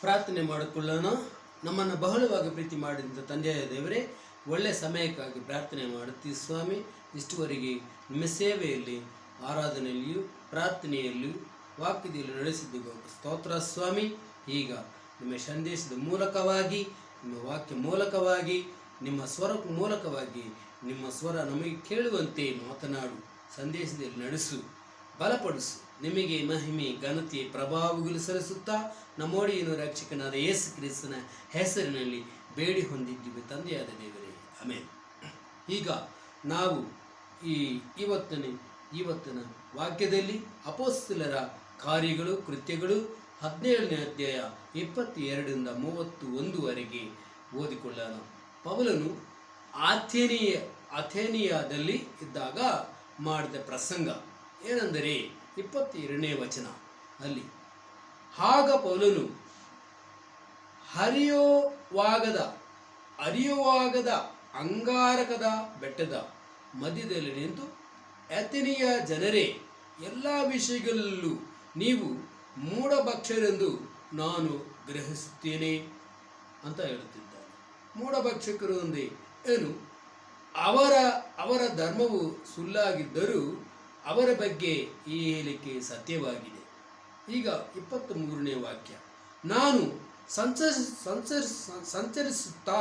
ಪ್ರಾರ್ಥನೆ ಮಾಡಿಕೊಳ್ಳೋಣ. ನಮ್ಮನ್ನು ಬಹಳವಾಗಿ ಪ್ರೀತಿ ಮಾಡಿದಂಥ ತಂದೆಯ ದೇವರೇ, ಒಳ್ಳೆಯ ಸಮಯಕ್ಕಾಗಿ ಪ್ರಾರ್ಥನೆ ಮಾಡುತ್ತೀವಿ ಸ್ವಾಮಿ. ಇಷ್ಟುವರೆಗೆ ನಿಮ್ಮ ಸೇವೆಯಲ್ಲಿ, ಆರಾಧನೆಯಲ್ಲಿಯೂ, ಪ್ರಾರ್ಥನೆಯಲ್ಲಿಯೂ, ವಾಕ್ಯದಲ್ಲಿ ನಡೆಸಿದ್ದು ಸ್ತೋತ್ರ ಸ್ವಾಮಿ. ಈಗ ನಿಮ್ಮ ಸಂದೇಶದ ಮೂಲಕವಾಗಿ, ನಿಮ್ಮ ವಾಕ್ಯ ಮೂಲಕವಾಗಿ, ನಿಮ್ಮ ಸ್ವರ ಮೂಲಕವಾಗಿ, ನಿಮ್ಮ ಸ್ವರ ನಮಗೆ ಕೇಳುವಂತೆ ಮಾತನಾಡು, ಸಂದೇಶದಲ್ಲಿ ನಡೆಸು, ಬಲಪಡಿಸು. ನಿಮಗೆ ಮಹಿಮೆ, ಘನತೆ, ಪ್ರಭಾವಗಳು ಸಲ್ಲಿಸುತ್ತಾ ನಮ್ಮೊಡೆಯನು ರಕ್ಷಕನಾದ ಯೇಸು ಕ್ರಿಸ್ತನ ಹೆಸರಿನಲ್ಲಿ ಬೇಡಿ ಹೊಂದಿದ್ದೀವಿ ತಂದೆಯಾದ ದೇವರೇ, ಆಮೆನ್. ಈಗ ನಾವು ಇವತ್ತಿನ ವಾಕ್ಯದಲ್ಲಿ ಅಪೊಸ್ತಲರ ಕಾರ್ಯಗಳು, ಕೃತ್ಯಗಳು 17ನೇ ಅಧ್ಯಾಯ 22ರಿಂದ 31ವರೆಗೆ ಓದಿಕೊಳ್ಳೋಣ. ಪೌಲನು ಅಥೇನಿಯಾದಲ್ಲಿ ಇದ್ದಾಗ ಮಾಡಿದ ಪ್ರಸಂಗ ಏನೆಂದರೆ 22ನೇ ವಚನ ಅಲ್ಲಿ, ಆಗ ಪೌಲನು ಹರಿಯುವಾಗದ ಅಂಗಾರಕದ ಬೆಟ್ಟದ ಮಧ್ಯದಲ್ಲಿ ನಿಂತು, ಅಥೇನಿಯ ಜನರೇ, ಎಲ್ಲ ವಿಷಯಗಳಲ್ಲೂ ನೀವು ಮೂಢಭಕ್ಷರೆಂದು ನಾನು ಗ್ರಹಿಸುತ್ತೇನೆ ಅಂತ ಹೇಳುತ್ತಿದ್ದಾರೆ. ಮೂಢಭಕ್ಷಕರು ಅಂದರೆ ಏನು? ಅವರ ಧರ್ಮವು ಸುಳ್ಳಾಗಿದ್ದರೂ ಅವರ ಬಗ್ಗೆ ಈ ಹೇಳಿಕೆ ಸತ್ಯವಾಗಿದೆ. ಈಗ 23ನೇ ವಾಕ್ಯ, ನಾನು ಸಂಚರಿಸುತ್ತಾ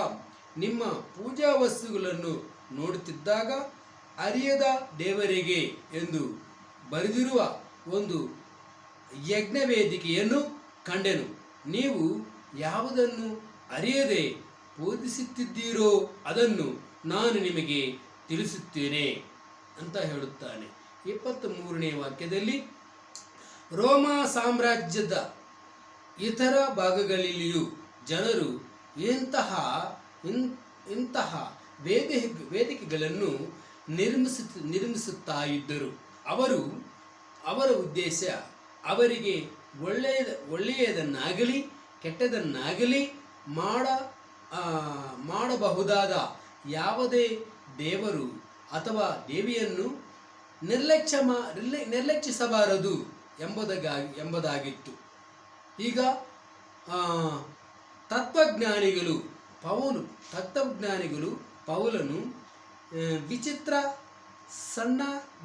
ನಿಮ್ಮ ಪೂಜಾ ವಸ್ತುಗಳನ್ನು ನೋಡುತ್ತಿದ್ದಾಗ ಅರಿಯದ ದೇವರಿಗೆ ಎಂದು ಬರೆದಿರುವ ಒಂದು ಯಜ್ಞವೇದಿಕೆಯನ್ನು ಕಂಡೆನು. ನೀವು ಯಾವುದನ್ನು ಅರಿಯದೆ ಬೋಧಿಸುತ್ತಿದ್ದೀರೋ ಅದನ್ನು ನಾನು ನಿಮಗೆ ತಿಳಿಸುತ್ತೇನೆ ಅಂತ ಹೇಳುತ್ತಾನೆ. 23ನೇ ವಾಕ್ಯದಲ್ಲಿ, ರೋಮ ಸಾಮ್ರಾಜ್ಯದ ಇತರ ಭಾಗಗಳಲ್ಲಿಯೂ ಜನರು ಇಂತಹ ವೇದಿಕೆಗಳನ್ನು ನಿರ್ಮಿಸುತ್ತಾ ಇದ್ದರು. ಅವರ ಉದ್ದೇಶ ಅವರಿಗೆ ಒಳ್ಳೆಯದನ್ನಾಗಲಿ ಕೆಟ್ಟದನ್ನಾಗಲಿ ಮಾಡಬಹುದಾದ ಯಾವುದೇ ದೇವರು ಅಥವಾ ದೇವಿಯನ್ನು ನಿರ್ಲಕ್ಷಿಸಬಾರದು ಎಂಬುದಾಗಿತ್ತು. ಈಗ ತತ್ವಜ್ಞಾನಿಗಳು ಪೌಲನು ವಿಚಿತ್ರ ಸಣ್ಣ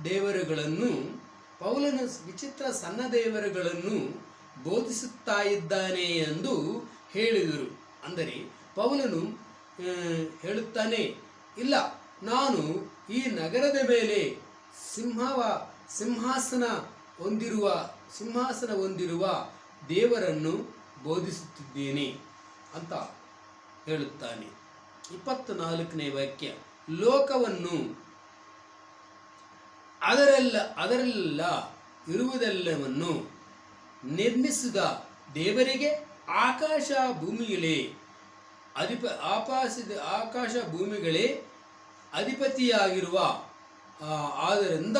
ದೇವರುಗಳನ್ನು ಬೋಧಿಸುತ್ತಾ ಇದ್ದಾನೆ ಎಂದು ಹೇಳಿದರು. ಅಂದರೆ ಪೌಲನು ಹೇಳುತ್ತಾನೆ, ಇಲ್ಲ, ನಾನು ಈ ನಗರದ ಮೇಲೆ ಸಿಂಹಾಸನ ಹೊಂದಿರುವ ದೇವರನ್ನು ಬೋಧಿಸುತ್ತಿದ್ದೇನೆ ಅಂತ ಹೇಳುತ್ತಾನೆ. 24ನೇ ವಾಕ್ಯ, ಲೋಕವನ್ನು ಅದರೆಲ್ಲ ಇರುವುದೆಲ್ಲವನ್ನು ನಿರ್ಮಿಸಿದ ದೇವರಿಗೆ ಆಕಾಶ ಭೂಮಿಗಳೇ ಅಧಿಪತಿಯಾಗಿರುವ ಆದ್ದರಿಂದ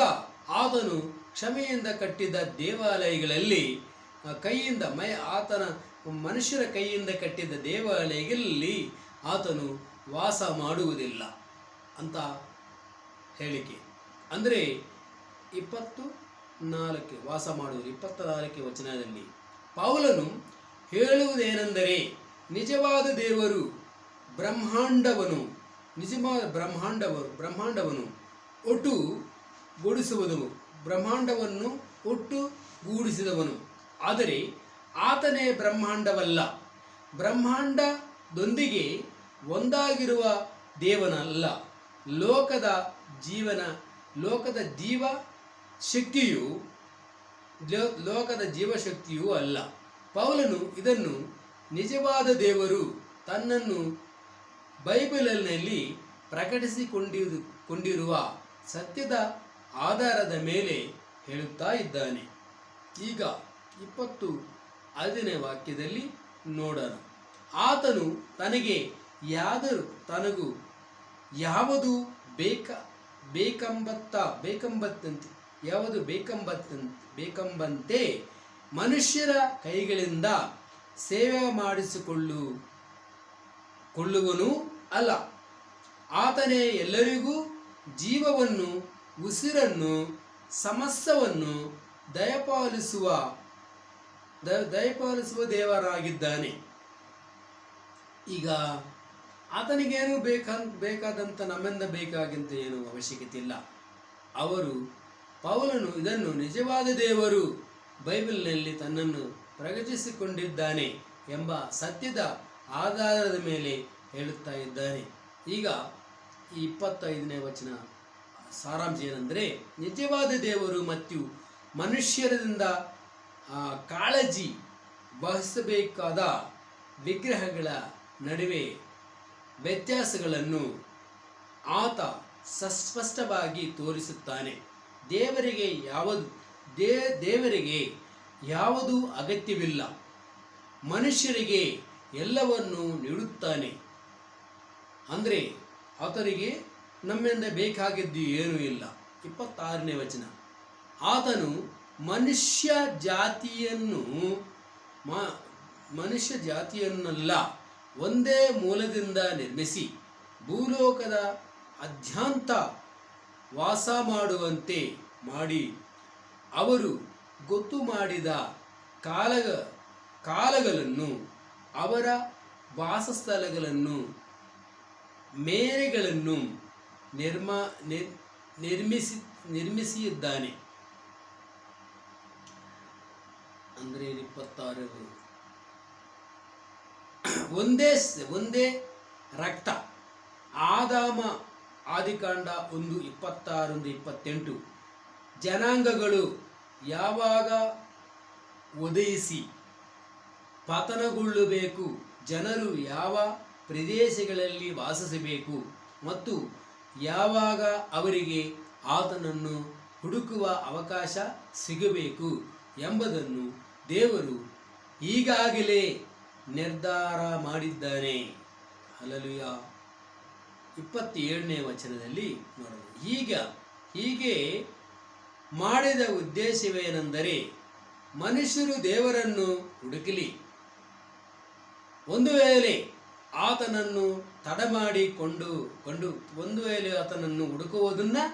ಆತನು ಕ್ಷಮೆಯಿಂದ ಕಟ್ಟಿದ ದೇವಾಲಯಗಳಲ್ಲಿ ಮನುಷ್ಯರ ಕೈಯಿಂದ ಕಟ್ಟಿದ ದೇವಾಲಯಗಳಲ್ಲಿ ಆತನು ವಾಸ ಮಾಡುವುದಿಲ್ಲ ಅಂತ ಹೇಳಿಕೆ. ಅಂದರೆ 24 ವಾಸ ಮಾಡುವುದು. 24ನೇ ವಚನದಲ್ಲಿ ಪೌಲನು ಹೇಳುವುದೇನೆಂದರೆ, ನಿಜವಾದ ದೇವರು ಬ್ರಹ್ಮಾಂಡವನ್ನು ಒಟ್ಟುಗೂಡಿಸಿದವನು. ಆದರೆ ಆತನೇ ಬ್ರಹ್ಮಾಂಡವಲ್ಲ, ಬ್ರಹ್ಮಾಂಡದೊಂದಿಗೆ ಒಂದಾಗಿರುವ ದೇವನಲ್ಲ, ಲೋಕದ ಜೀವಶಕ್ತಿಯೂ ಅಲ್ಲ. ಪೌಲನು ಇದನ್ನು ನಿಜವಾದ ದೇವರು ತನ್ನನ್ನು ಬೈಬಲಿನಲ್ಲಿ ಪ್ರಕಟಿಸಿಕೊಂಡಿರುವ ಸತ್ಯದ ಆಧಾರದ ಮೇಲೆ ಹೇಳುತ್ತಾ ಇದ್ದಾನೆ. ಈಗ 25ನೇ ವಾಕ್ಯದಲ್ಲಿ ನೋಡೋಣ. ಆತನು ತನಗೂ ಯಾವುದು ಬೇಕೆಂಬಂತೆ ಮನುಷ್ಯರ ಕೈಗಳಿಂದ ಸೇವೆ ಮಾಡಿಸಿಕೊಳ್ಳುವನು ಅಲ್ಲ. ಆತನೇ ಎಲ್ಲರಿಗೂ ಜೀವವನ್ನು, ಉಸಿರನ್ನು, ಸಮಸ್ತವನ್ನು ದಯಪಾಲಿಸುವ ದಯಪಾಲಿಸುವ ದೇವರಾಗಿದ್ದಾನೆ. ಈಗ ಆತನಿಗೇನು ಬೇಕಾದಂಥ ನಮ್ಮಿಂದ ಬೇಕಾಗಿಂತ ಏನು ಅವಶ್ಯಕತೆ ಇಲ್ಲ. ಪೌಲನು ಇದನ್ನು ನಿಜವಾದ ದೇವರು ಬೈಬಲ್ನಲ್ಲಿ ತನ್ನನ್ನು ಪ್ರಕಟಿಸಿಕೊಂಡಿದ್ದಾನೆ ಎಂಬ ಸತ್ಯದ ಆಧಾರದ ಮೇಲೆ ಹೇಳುತ್ತಾ ಇದ್ದಾನೆ. ಈಗ ಈ 25ನೇ ವಚನ ಸಾರಾಂಶ ಏನೆಂದರೆ, ನಿಜವಾದ ದೇವರು ಮತ್ತು ಮನುಷ್ಯರಿಂದ ಕಾಳಜಿ ವಹಿಸಬೇಕಾದ ವಿಗ್ರಹಗಳ ನಡುವೆ ವ್ಯತ್ಯಾಸಗಳನ್ನು ಆತ ಸ್ಪಷ್ಟವಾಗಿ ತೋರಿಸುತ್ತಾನೆ. ದೇವರಿಗೆ ಯಾವುದೂ ಅಗತ್ಯವಿಲ್ಲ, ಮನುಷ್ಯರಿಗೆ ಎಲ್ಲವನ್ನು ನೀಡುತ್ತಾನೆ. ಅಂದರೆ ಆತನಿಗೆ ನಮ್ಮಿಂದ ಬೇಕಾಗಿದ್ದು ಏನೂ ಇಲ್ಲ. 26ನೇ ವಚನ, ಆತನು ಮನುಷ್ಯ ಜಾತಿಯನ್ನೆಲ್ಲ ಒಂದೇ ಮೂಲದಿಂದ ನಿರ್ಮಿಸಿ ಭೂಲೋಕದ ಆದ್ಯಂತ ವಾಸ ಮಾಡುವಂತೆ ಮಾಡಿ ಅವರು ಗೊತ್ತು ಮಾಡಿದ ಕಾಲಗಳನ್ನು ಅವರ ವಾಸಸ್ಥಳಗಳನ್ನು ಮೇರೆಗಳನ್ನು ನಿರ್ಮಿಸಿದ್ದಾನೆ. ಅಂದರೆ 26 ಒಂದೇ ರಕ್ತ. ಆದಾಮ ಆದಿಕಾಂಡ 1:26-28 ಜನಾಂಗಗಳು ಯಾವಾಗ ಉದಯಿಸಿ ಪತನಗೊಳ್ಳಬೇಕು, ಜನರು ಯಾವ ಪ್ರದೇಶಗಳಲ್ಲಿ ವಾಸಿಸಬೇಕು ಮತ್ತು ಯಾವಾಗ ಅವರಿಗೆ ಆತನನ್ನು ಹುಡುಕುವ ಅವಕಾಶ ಸಿಗಬೇಕು ಎಂಬುದನ್ನು ದೇವರು ಈಗಾಗಲೇ ನಿರ್ಧಾರ ಮಾಡಿದ್ದಾನೆ. ಹಲ್ಲೆಲೂಯಾ. 27ನೇ ವಚನದಲ್ಲಿ ನೋಡೋಣ. ಹೀಗೆ ಮಾಡಿದ ಉದ್ದೇಶವೇನೆಂದರೆ, ಮನುಷ್ಯರು ದೇವರನ್ನು ಹುಡುಕಲಿ. ಒಂದು ವೇಳೆ ಆತನನ್ನು ಆತನನ್ನು ಹುಡುಕುವುದನ್ನು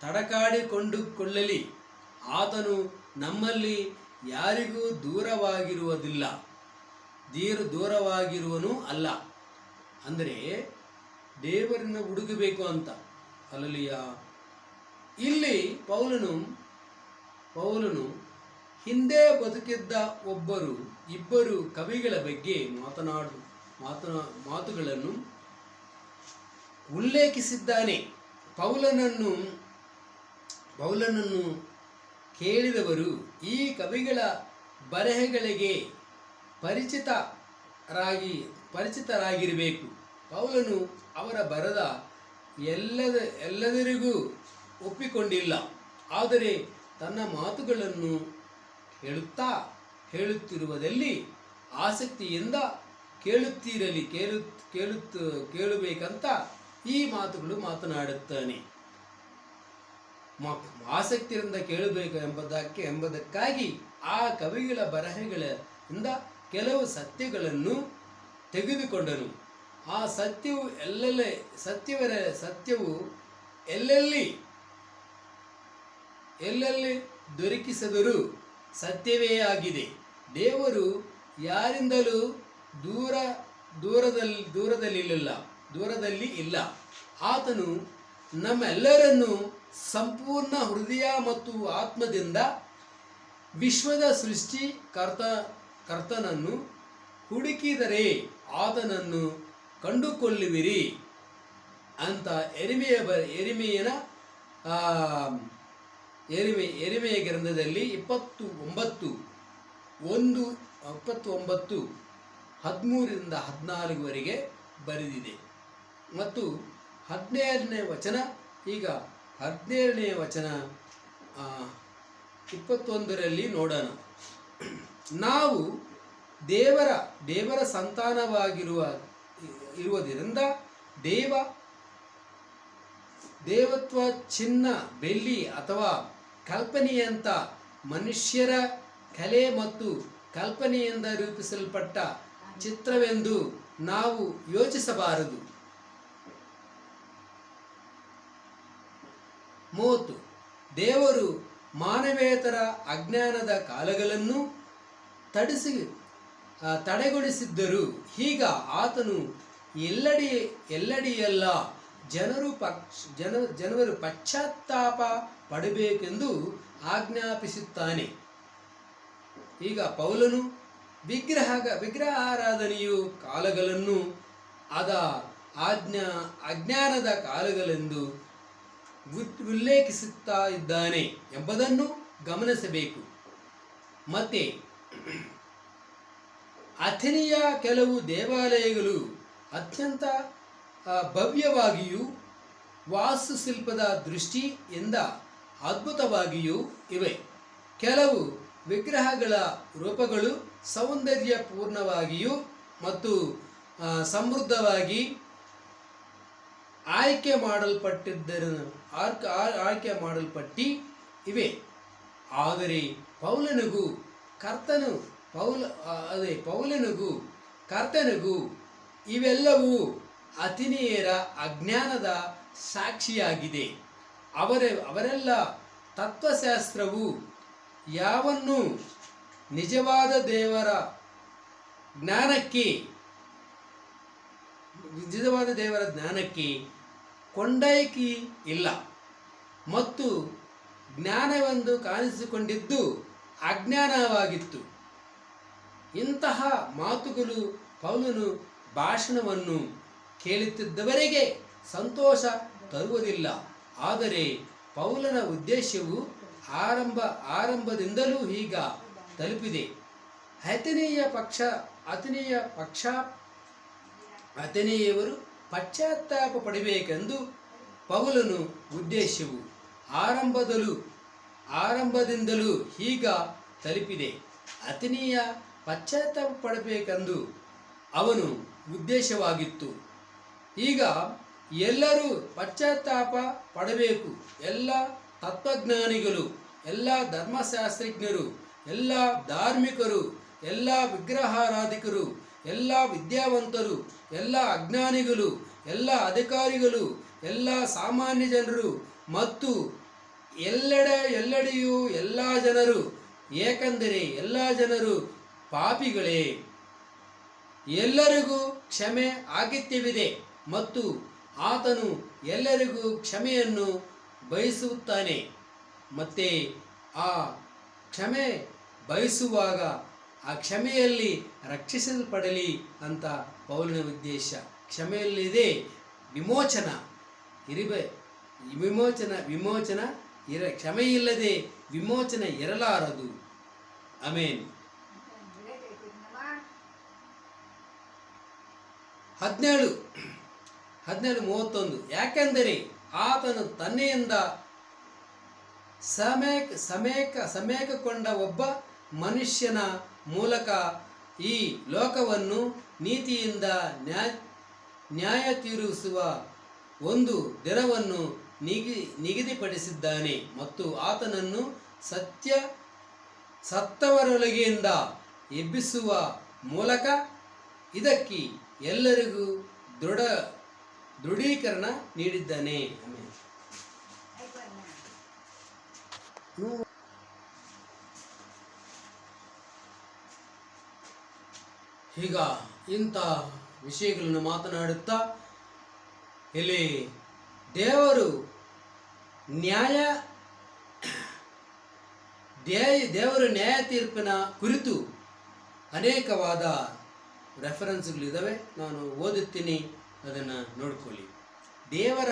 ತಡಕಾಡಿಕೊಂಡುಕೊಳ್ಳಲಿ. ಆತನು ನಮ್ಮಲ್ಲಿ ಯಾರಿಗೂ ದೂರವಾಗಿರುವನು ಅಲ್ಲ. ಅಂದರೆ ದೇವರನ್ನು ಹುಡುಕಬೇಕು ಅಂತ. ಹಲ್ಲೆಲೂಯಾ. ಇಲ್ಲಿ ಪೌಲನು ಹಿಂದೆ ಬದುಕಿದ್ದ ಇಬ್ಬರು ಕವಿಗಳ ಬಗ್ಗೆ ಮಾತುಗಳನ್ನು ಉಲ್ಲೇಖಿಸಿದ್ದಾನೆ. ಪೌಲನನ್ನು ಕೇಳಿದವರು ಈ ಕವಿಗಳ ಬರೆಹಗಳಿಗೆ ಪರಿಚಿತರಾಗಿರಬೇಕು. ಪೌಲನು ಅವರ ಬರೆದ ಎಲ್ಲದರಿಗೂ ಒಪ್ಪಿಕೊಂಡಿಲ್ಲ, ಆದರೆ ತನ್ನ ಮಾತುಗಳನ್ನು ಹೇಳುತ್ತಿರುವುದಲ್ಲಿ ಆಸಕ್ತಿಯಿಂದ ಕೇಳಬೇಕಂತ ಈ ಮಾತುಗಳು ಮಾತನಾಡುತ್ತಾನೆ. ಆಸಕ್ತಿಯಿಂದ ಕೇಳಬೇಕು ಎಂಬುದಕ್ಕಾಗಿ ಆ ಕವಿಗಳ ಬರಹಗಳಿಂದ ಕೆಲವು ಸತ್ಯಗಳನ್ನು ತೆಗೆದುಕೊಂಡನು. ಆ ಸತ್ಯವು ಎಲ್ಲೆಲ್ಲಿ ದೊರಕಿಸಿದರೂ ಸತ್ಯವೇ ಆಗಿದೆ. ದೇವರು ಯಾರಿಂದಲೂ ದೂರದಲ್ಲಿ ಇಲ್ಲ. ಆತನು ನಮ್ಮೆಲ್ಲರನ್ನು ಸಂಪೂರ್ಣ ಹೃದಯ ಮತ್ತು ಆತ್ಮದಿಂದ ವಿಶ್ವದ ಸೃಷ್ಟಿಕರ್ತನನ್ನು ಹುಡುಕಿದರೆ ಆತನನ್ನು ಕಂಡುಕೊಳ್ಳುವಿರಿ ಅಂತ ಯೆರೆಮೀಯ ಗ್ರಂಥದಲ್ಲಿ 29:13-14 ಬರೆದಿದೆ. ಮತ್ತು 17ನೇ ವಚನ, ಈಗ 17ನೇ ವಚನ 21ರಲ್ಲಿ ನೋಡೋಣ. ನಾವು ದೇವರ ಸಂತಾನವಾಗಿರುವುದರಿಂದ ದೇವತ್ವ ಚಿನ್ನ, ಬೆಳ್ಳಿ ಅಥವಾ ಕಲ್ಪನೆಯಂಥ ಮನುಷ್ಯರ ಕಲೆ ಮತ್ತು ಕಲ್ಪನೆಯಿಂದ ರೂಪಿಸಲ್ಪಟ್ಟ ಚಿತ್ರವೆಂದು ನಾವು ಯೋಚಿಸಬಾರದು. 30 ದೇವರು ಮಾನವೇತರ ಅಜ್ಞಾನದ ಕಾಲಗಳನ್ನು ತಡೆಗೊಳಿಸಿದ್ದರು. ಈಗ ಆತನು ಎಲ್ಲೆಡೆಯೆಲ್ಲ ಜನರು ಪಶ್ಚಾತ್ತಾಪ ಪಡಬೇಕೆಂದು ಆಜ್ಞಾಪಿಸುತ್ತಾನೆ. ಈಗ ಪೌಲನು ವಿಗ್ರಹಾರಾಧನೆಯು ಕಾಲಗಳನ್ನು ಅಜ್ಞಾನದ ಕಾಲಗಳೆಂದು ಉಲ್ಲೇಖಿಸುತ್ತಾ ಇದ್ದಾನೆ ಎಂಬುದನ್ನು ಗಮನಿಸಬೇಕು. ಮತ್ತೆ ಅಥೆನೆಯ ಕೆಲವು ದೇವಾಲಯಗಳು ಅತ್ಯಂತ ಭವ್ಯವಾಗಿಯೂ ವಾಸ್ತುಶಿಲ್ಪದ ದೃಷ್ಟಿಯಿಂದ ಅದ್ಭುತವಾಗಿಯೂ ಇವೆ. ಕೆಲವು ವಿಗ್ರಹಗಳ ರೂಪಗಳು ಸೌಂದರ್ಯಪೂರ್ಣವಾಗಿಯೂ ಮತ್ತು ಸಮೃದ್ಧವಾಗಿ ಆಯ್ಕೆ ಮಾಡಲ್ಪಟ್ಟಿ ಇವೆ. ಆದರೆ ಪೌಲನಿಗೂ ಕರ್ತನಿಗೂ ಇವೆಲ್ಲವೂ ಅಥೆನೆಯರ ಅಜ್ಞಾನದ ಸಾಕ್ಷಿಯಾಗಿದೆ. ಅವರೆಲ್ಲ ತತ್ವಶಾಸ್ತ್ರವು ಯಾವನ್ನು ನಿಜವಾದ ದೇವರ ಜ್ಞಾನಕ್ಕೆ ಕೊಂಡೊಯ್ಕೆ ಇಲ್ಲ ಮತ್ತು ಜ್ಞಾನವೆಂದು ಕಾಣಿಸಿಕೊಂಡಿದ್ದು ಅಜ್ಞಾನವಾಗಿತ್ತು. ಇಂತಹ ಮಾತುಗಳು ಪೌಲನು ಭಾಷಣವನ್ನು ಕೇಳುತ್ತಿದ್ದವರಿಗೆ ಸಂತೋಷ ತರುವುದಿಲ್ಲ. ಆದರೆ ಪೌಲನ ಉದ್ದೇಶವು ಆರಂಭದಿಂದಲೂ ಈಗ ತಲುಪಿದೆ. ಅಥೆನೆಯವರು ಪಶ್ಚಾತ್ತಾಪ ಪಡಬೇಕೆಂದು ಪೌಲನು ಉದ್ದೇಶವು ಆರಂಭದಿಂದಲೂ ಈಗ ತಲುಪಿದೆ. ಅಥೆನೆಯ ಪಶ್ಚಾತ್ತಾಪ ಪಡಬೇಕೆಂದು ಅವನು ಉದ್ದೇಶವಾಗಿತ್ತು. ಈಗ ಎಲ್ಲರೂ ಪಶ್ಚಾತ್ತಾಪ ಪಡಬೇಕು. ಎಲ್ಲ ತತ್ವಜ್ಞಾನಿಗಳು, ಎಲ್ಲ ಧರ್ಮಶಾಸ್ತ್ರಜ್ಞರು, ಎಲ್ಲ ಧಾರ್ಮಿಕರು, ಎಲ್ಲ ವಿಗ್ರಹಾರಾಧಿಕರು, ಎಲ್ಲ ವಿದ್ಯಾವಂತರು, ಎಲ್ಲ ಅಜ್ಞಾನಿಗಳು, ಎಲ್ಲ ಅಧಿಕಾರಿಗಳು, ಎಲ್ಲ ಸಾಮಾನ್ಯ ಜನರು ಮತ್ತು ಎಲ್ಲೆಡೆಯೂ ಎಲ್ಲ ಜನರು, ಏಕೆಂದರೆ ಎಲ್ಲ ಜನರು ಪಾಪಿಗಳೇ. ಎಲ್ಲರಿಗೂ ಕ್ಷಮೆ ಅಗತ್ಯವಿದೆ ಮತ್ತು ಆತನು ಎಲ್ಲರಿಗೂ ಕ್ಷಮೆಯನ್ನು ಬಯಸುತ್ತಾನೆ. ಮತ್ತೆ ಆ ಕ್ಷಮೆ ಬಯಸುವಾಗ ಆ ಕ್ಷಮೆಯಲ್ಲಿ ರಕ್ಷಿಸಲ್ಪಡಲಿ ಅಂತ ಪೌಲನ ಉದ್ದೇಶ. ಕ್ಷಮೆಯಲ್ಲಿದೆ ವಿಮೋಚನ ಕ್ಷಮೆಯಿಲ್ಲದೆ ವಿಮೋಚನೆ ಇರಲಾರದು. ಆಮೆನ್. 17:31 ಯಾಕೆಂದರೆ ಆತನು ತನ್ನೆಯಿಂದ ಸಮೇಕಕೊಂಡ ಒಬ್ಬ ಮನುಷ್ಯನ ಮೂಲಕ ಈ ಲೋಕವನ್ನು ನೀತಿಯಿಂದ ನ್ಯಾಯ ತೀರಿಸುವ ಒಂದು ದಿನವನ್ನು ನಿಗದಿಪಡಿಸಿದ್ದಾನೆ ಮತ್ತು ಆತನನ್ನು ಸತ್ತವರೊಳಗಿಂದ ಎಬ್ಬಿಸುವ ಮೂಲಕ ಇದಕ್ಕೆ ಎಲ್ಲರಿಗೂ ದೃಢೀಕರಣ ನೀಡಿದ್ದಾನೆ. ಈಗ ಇಂಥ ವಿಷಯಗಳನ್ನು ಮಾತನಾಡುತ್ತಾ ಇಲ್ಲಿ ದೇವರು ನ್ಯಾಯ ತೀರ್ಪಿನ ಕುರಿತು ಅನೇಕವಾದ ರೆಫರೆನ್ಸ್ಗಳಿದ್ದಾವೆ. ನಾನು ಓದುತ್ತೀನಿ, ಅದನ್ನು ನೋಡ್ಕೊಳ್ಳಿ. ದೇವರ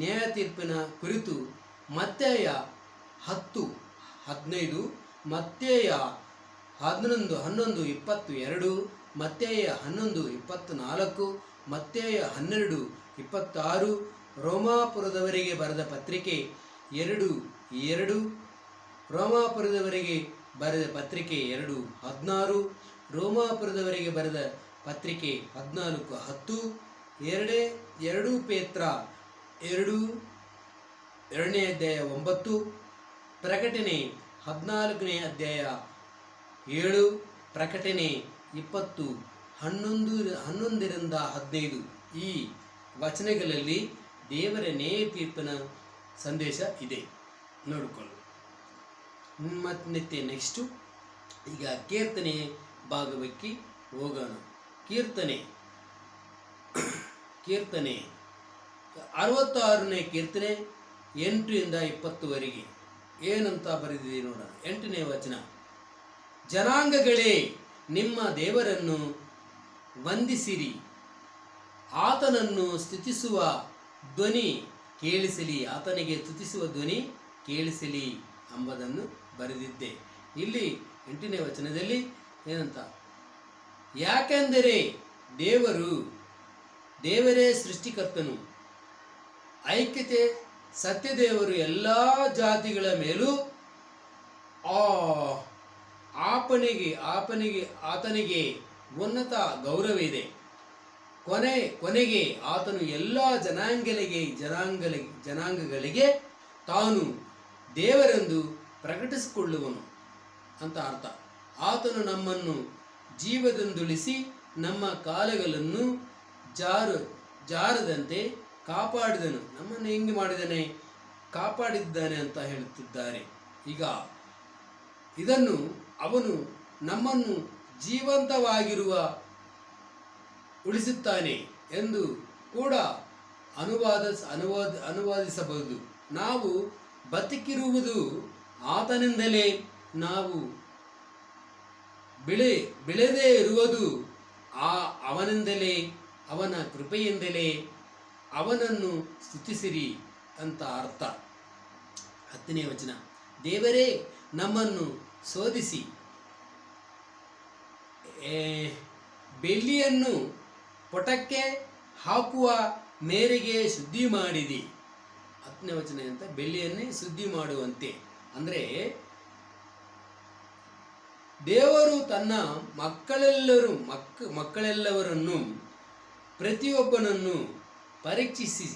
ನ್ಯಾಯ ತೀರ್ಪಿನ ಕುರಿತು ಮತ್ತೇಯ 10:15, ಮತ್ತೇಯ 11:22, ಮತ್ತೇಯ 11:24, ಮತ್ತೇಯ 12:26, ರೋಮಾಪುರದವರಿಗೆ ಬರೆದ ಪತ್ರಿಕೆ 2:2, ರೋಮಾಪುರದವರಿಗೆ ಬರೆದ ಪತ್ರಿಕೆ 2:16, ರೋಮಾಪುರದವರಿಗೆ ಬರೆದ ಪತ್ರಿಕೆ 14:10, 2 ಪೇತ್ರ 2ನೇ ಅಧ್ಯಾಯ 9, ಪ್ರಕಟಣೆ 14ನೇ ಅಧ್ಯಾಯ 7, ಪ್ರಕಟಣೆ 20:11-15 ಈ ವಚನಗಳಲ್ಲಿ ದೇವರ ನ್ಯಾಯ ತೀರ್ಪಿನ ಸಂದೇಶ ಇದೆ. ನೋಡಿಕೊಳ್ಳು. ಮತ್ತೆ ನೆಕ್ಸ್ಟು ಈಗ ಕೀರ್ತನೆ ಭಾಗವಕ್ಕೆ ಹೋಗೋಣ. ಕೀರ್ತನೆ 66ನೇ ಕೀರ್ತನೆ 8ರಿಂದ 20ವರೆಗೆ ಏನಂತ ಬರೆದಿದೆ ನೋಡೋಣ. 8ನೇ ವಚನ: ಜನಾಂಗಗಳೇ, ನಿಮ್ಮ ದೇವರನ್ನು ವಂದಿಸಿರಿ, ಆತನನ್ನು ಸ್ತುತಿಸುವ ಧ್ವನಿ ಕೇಳಿಸಲಿ, ಆತನಿಗೆ ಸ್ತುತಿಸುವ ಧ್ವನಿ ಕೇಳಿಸಲಿ ಎಂಬುದನ್ನು ಬರೆದಿದ್ದೆ. ಇಲ್ಲಿ 8ನೇ ವಚನದಲ್ಲಿ ಏನಂತ: ಯಾಕೆಂದರೆ ದೇವರೇ ಸೃಷ್ಟಿಕರ್ತನು, ಐಕ್ಯತೆ ಸತ್ಯದೇವರು ಎಲ್ಲ ಜಾತಿಗಳ ಮೇಲೂ ಆತನಿಗೆ ಉನ್ನತ ಗೌರವವಿದೆ. ಕೊನೆಗೆ ಆತನು ಎಲ್ಲ ಜನಾಂಗಗಳಿಗೆ ತಾನು ದೇವರೆಂದು ಪ್ರಕಟಿಸಿಕೊಳ್ಳುವನು ಅಂತ ಅರ್ಥ. ಆತನು ನಮ್ಮನ್ನು ಜೀವದಿಂದುಳಿಸಿ ನಮ್ಮ ಕಾಲುಗಳನ್ನು ಜಾರದಂತೆ ಕಾಪಾಡಿದನು. ನಮ್ಮನ್ನು ಹೆಂಗೆ ಮಾಡಿದ್ದಾನೆ? ಕಾಪಾಡಿದ್ದಾನೆ ಅಂತ ಹೇಳುತ್ತಿದ್ದಾರೆ. ಈಗ ಇದನ್ನು ಅವನು ನಮ್ಮನ್ನು ಜೀವಂತವಾಗಿರುವ ಉಳಿಸುತ್ತಾನೆ ಎಂದು ಕೂಡ ಅನುವಾದಿಸಬಹುದು. ನಾವು ಬದುಕಿರುವುದು ಆತನಿಂದಲೇ, ನಾವು ಬೆಳೆದೇ ಇರುವುದು ಅವನಿಂದಲೇ, ಅವನ ಕೃಪೆಯಿಂದಲೇ. ಅವನನ್ನು ಸ್ತುತಿಸಿರಿ ಅಂತ ಅರ್ಥ. 10ನೇ ವಚನ: ದೇವರೇ ನಮ್ಮನ್ನು ಶೋಧಿಸಿ ಬೆಳ್ಳಿಯನ್ನು ಪೊಟಕ್ಕೆ ಹಾಕುವ ಮೇರೆಗೆ ಶುದ್ಧಿ ಮಾಡಿದಿ. 10ನೇ ವಚನ ಅಂತ ಬೆಳ್ಳಿಯನ್ನೇ ಶುದ್ಧಿ ಮಾಡುವಂತೆ ಅಂದರೆ ದೇವರು ತನ್ನ ಮಕ್ಕಳೆಲ್ಲವರನ್ನು ಪ್ರತಿಯೊಬ್ಬನನ್ನು ಪರೀಕ್ಷಿಸಿ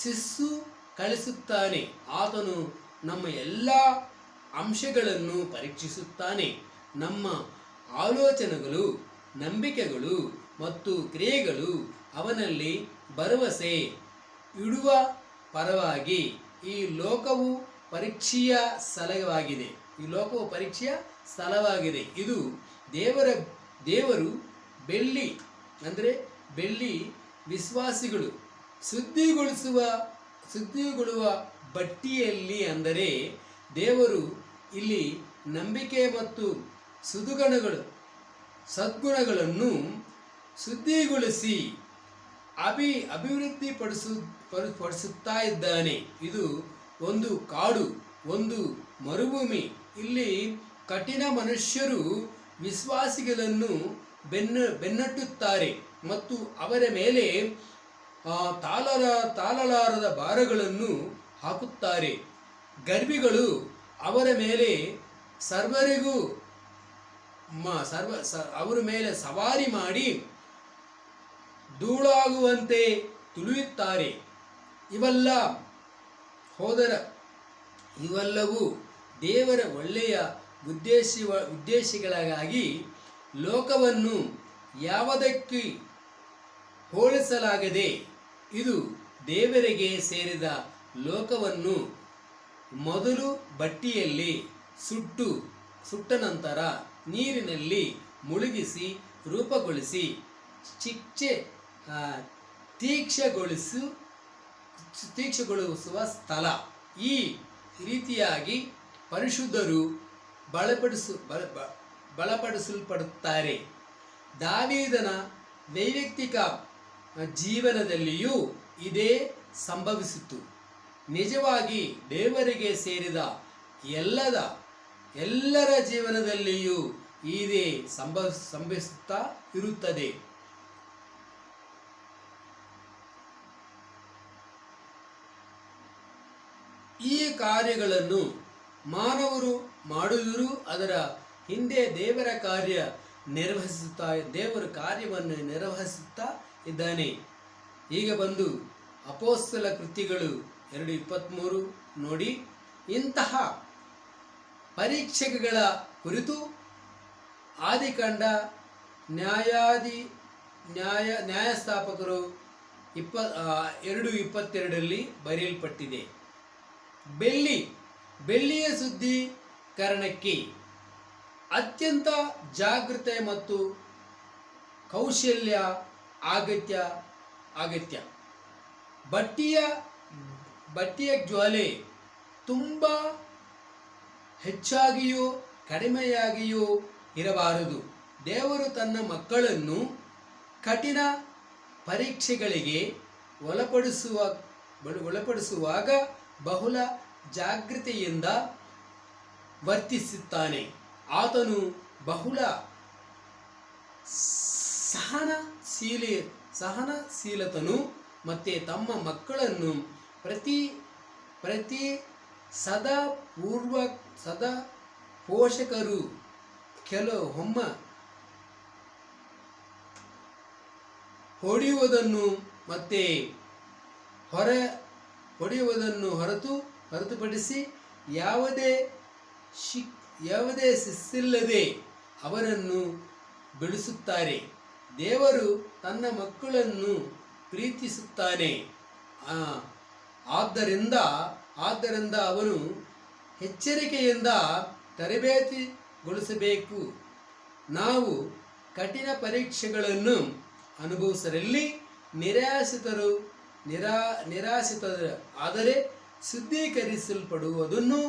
ಶಿಸ್ಸು ಕಳಿಸುತ್ತಾನೆ. ಆತನು ನಮ್ಮ ಎಲ್ಲ ಅಂಶಗಳನ್ನು ಪರೀಕ್ಷಿಸುತ್ತಾನೆ. ನಮ್ಮ ಆಲೋಚನೆಗಳು, ನಂಬಿಕೆಗಳು ಮತ್ತು ಕ್ರಿಯೆಗಳು ಅವನಲ್ಲಿ ಭರವಸೆ ಇಡುವ ಪರವಾಗಿ ಈ ಲೋಕವು ಪರೀಕ್ಷೆಯ ಸ್ಥಳವಾಗಿದೆ. ಇದು ದೇವರು ಬೆಳ್ಳಿ ವಿಶ್ವಾಸಿಗಳು ಶುದ್ಧಿಗೊಳ್ಳುವ ಬಟ್ಟಿಯಲ್ಲಿ, ಅಂದರೆ ದೇವರು ಇಲ್ಲಿ ನಂಬಿಕೆ ಮತ್ತು ಸದ್ಗುಣಗಳನ್ನು ಶುದ್ಧಿಗೊಳಿಸಿ ಅಭಿವೃದ್ಧಿ ಪಡಿಸುತ್ತಾ ಇದ್ದಾನೆ. ಇದು ಒಂದು ಕಾಡು, ಒಂದು ಮರುಭೂಮಿ. ಇಲ್ಲಿ ಕಠಿಣ ಮನುಷ್ಯರು ವಿಶ್ವಾಸಿಗಳನ್ನು ಬೆನ್ನಟ್ಟುತ್ತಾರೆ ಮತ್ತು ಅವರ ಮೇಲೆ ತಾಳಲಾರದ ಭಾರಗಳನ್ನು ಹಾಕುತ್ತಾರೆ. ಗರ್ಭಿಗಳು ಅವರ ಮೇಲೆ ಅವರ ಮೇಲೆ ಸವಾರಿ ಮಾಡಿ ಧೂಳಾಗುವಂತೆ ತುಳಿಯುತ್ತಾರೆ. ಇವೆಲ್ಲವೂ ದೇವರ ಒಳ್ಳೆಯ ಉದ್ದೇಶಗಳಿಗಾಗಿ ಲೋಕವನ್ನು ಯಾವುದಕ್ಕೆ ಹೋಲಿಸಲಾಗದೆ ಇದು ದೇವರಿಗೆ ಸೇರಿದ ಲೋಕವನ್ನು ಮೊದಲು ಬಟ್ಟಿಯಲ್ಲಿ ಸುಟ್ಟ ನಂತರ ನೀರಿನಲ್ಲಿ ಮುಳುಗಿಸಿ ರೂಪುಗೊಳಿಸಿ ತೀಕ್ಷ್ಣಗೊಳಿಸುವ ಸ್ಥಳ. ಈ ರೀತಿಯಾಗಿ ಪರಿಶುದ್ಧರು ಬಲಪಡಿಸಲ್ಪಡುತ್ತಾರೆ. ದಾವೀದನ ವೈಯಕ್ತಿಕ ಜೀವನದಲ್ಲಿಯೂ ಇದೇ ಸಂಭವಿಸಿತು. ನಿಜವಾಗಿ ದೇವರಿಗೆ ಸೇರಿದ ಎಲ್ಲರ ಜೀವನದಲ್ಲಿಯೂ ಇದೇ ಸಂಭವಿಸುತ್ತಾ ಇರುತ್ತದೆ. ಈ ಕಾರ್ಯಗಳನ್ನು ಮಾನವರು ಮಾಡಿದರೂ ಅದರ ಹಿಂದೆ ದೇವರ ಕಾರ್ಯವನ್ನು ನಿರ್ವಹಿಸುತ್ತಾ ಇದ್ದಾನೆ. ಈಗ ಬಂದು ಅಪೊಸ್ತಲ ಕೃತ್ಯಗಳು 2:23 ನೋಡಿ. ಇಂತಹ ಪರೀಕ್ಷೆಗಳ ಕುರಿತು ಆದಿಕಾಂಡ ನ್ಯಾಯಸ್ಥಾಪಕರು 2:22 ಬರೆಯಲ್ಪಟ್ಟಿದೆ. ಬೆಳ್ಳಿಯ ಸುದ್ದಿ ಕಾರಣಕ್ಕೆ ಅತ್ಯಂತ ಜಾಗೃತೆ ಮತ್ತು ಕೌಶಲ್ಯ ಅಗತ್ಯ. ಬಟ್ಟಿಯ ಜ್ವಾಲೆ ತುಂಬ ಹೆಚ್ಚಾಗಿಯೂ ಕಡಿಮೆಯಾಗಿಯೂ ಇರಬಾರದು. ದೇವರು ತನ್ನ ಮಕ್ಕಳನ್ನು ಕಠಿಣ ಪರೀಕ್ಷೆಗಳಿಗೆ ಒಳಪಡಿಸುವಾಗ ಬಹಳ ಜಾಗೃತೆಯಿಂದ ವರ್ತಿಸುತ್ತಾನೆ. ಆತನು ಬಹಳ ಸಹನಶೀಲತನು ಮತ್ತು ತಮ್ಮ ಮಕ್ಕಳನ್ನು ಪ್ರತಿ ಸದಾ ಪೋಷಕರು ಕೆಲವೊಮ್ಮೆ ಹೊಡೆಯುವುದನ್ನು ಹೊರತುಪಡಿಸಿ ಯಾವುದೇ ಶಿಸ್ತಿಲ್ಲದೆ ಅವರನ್ನು ಬೆಳೆಸುತ್ತಾರೆ. ದೇವರು ತನ್ನ ಮಕ್ಕಳನ್ನು ಪ್ರೀತಿಸುತ್ತಾನೆ. ಆದ್ದರಿಂದ ಅವನು ಎಚ್ಚರಿಕೆಯಿಂದ ತರಬೇತಿಗೊಳಿಸಬೇಕು. ನಾವು ಕಠಿಣ ಪರೀಕ್ಷೆಗಳನ್ನು ಅನುಭವಿಸರಲ್ಲಿ ನಿರಾಶಿತರಾದರೆ ಶುದ್ಧೀಕರಿಸಲ್ಪಡುವುದನ್ನು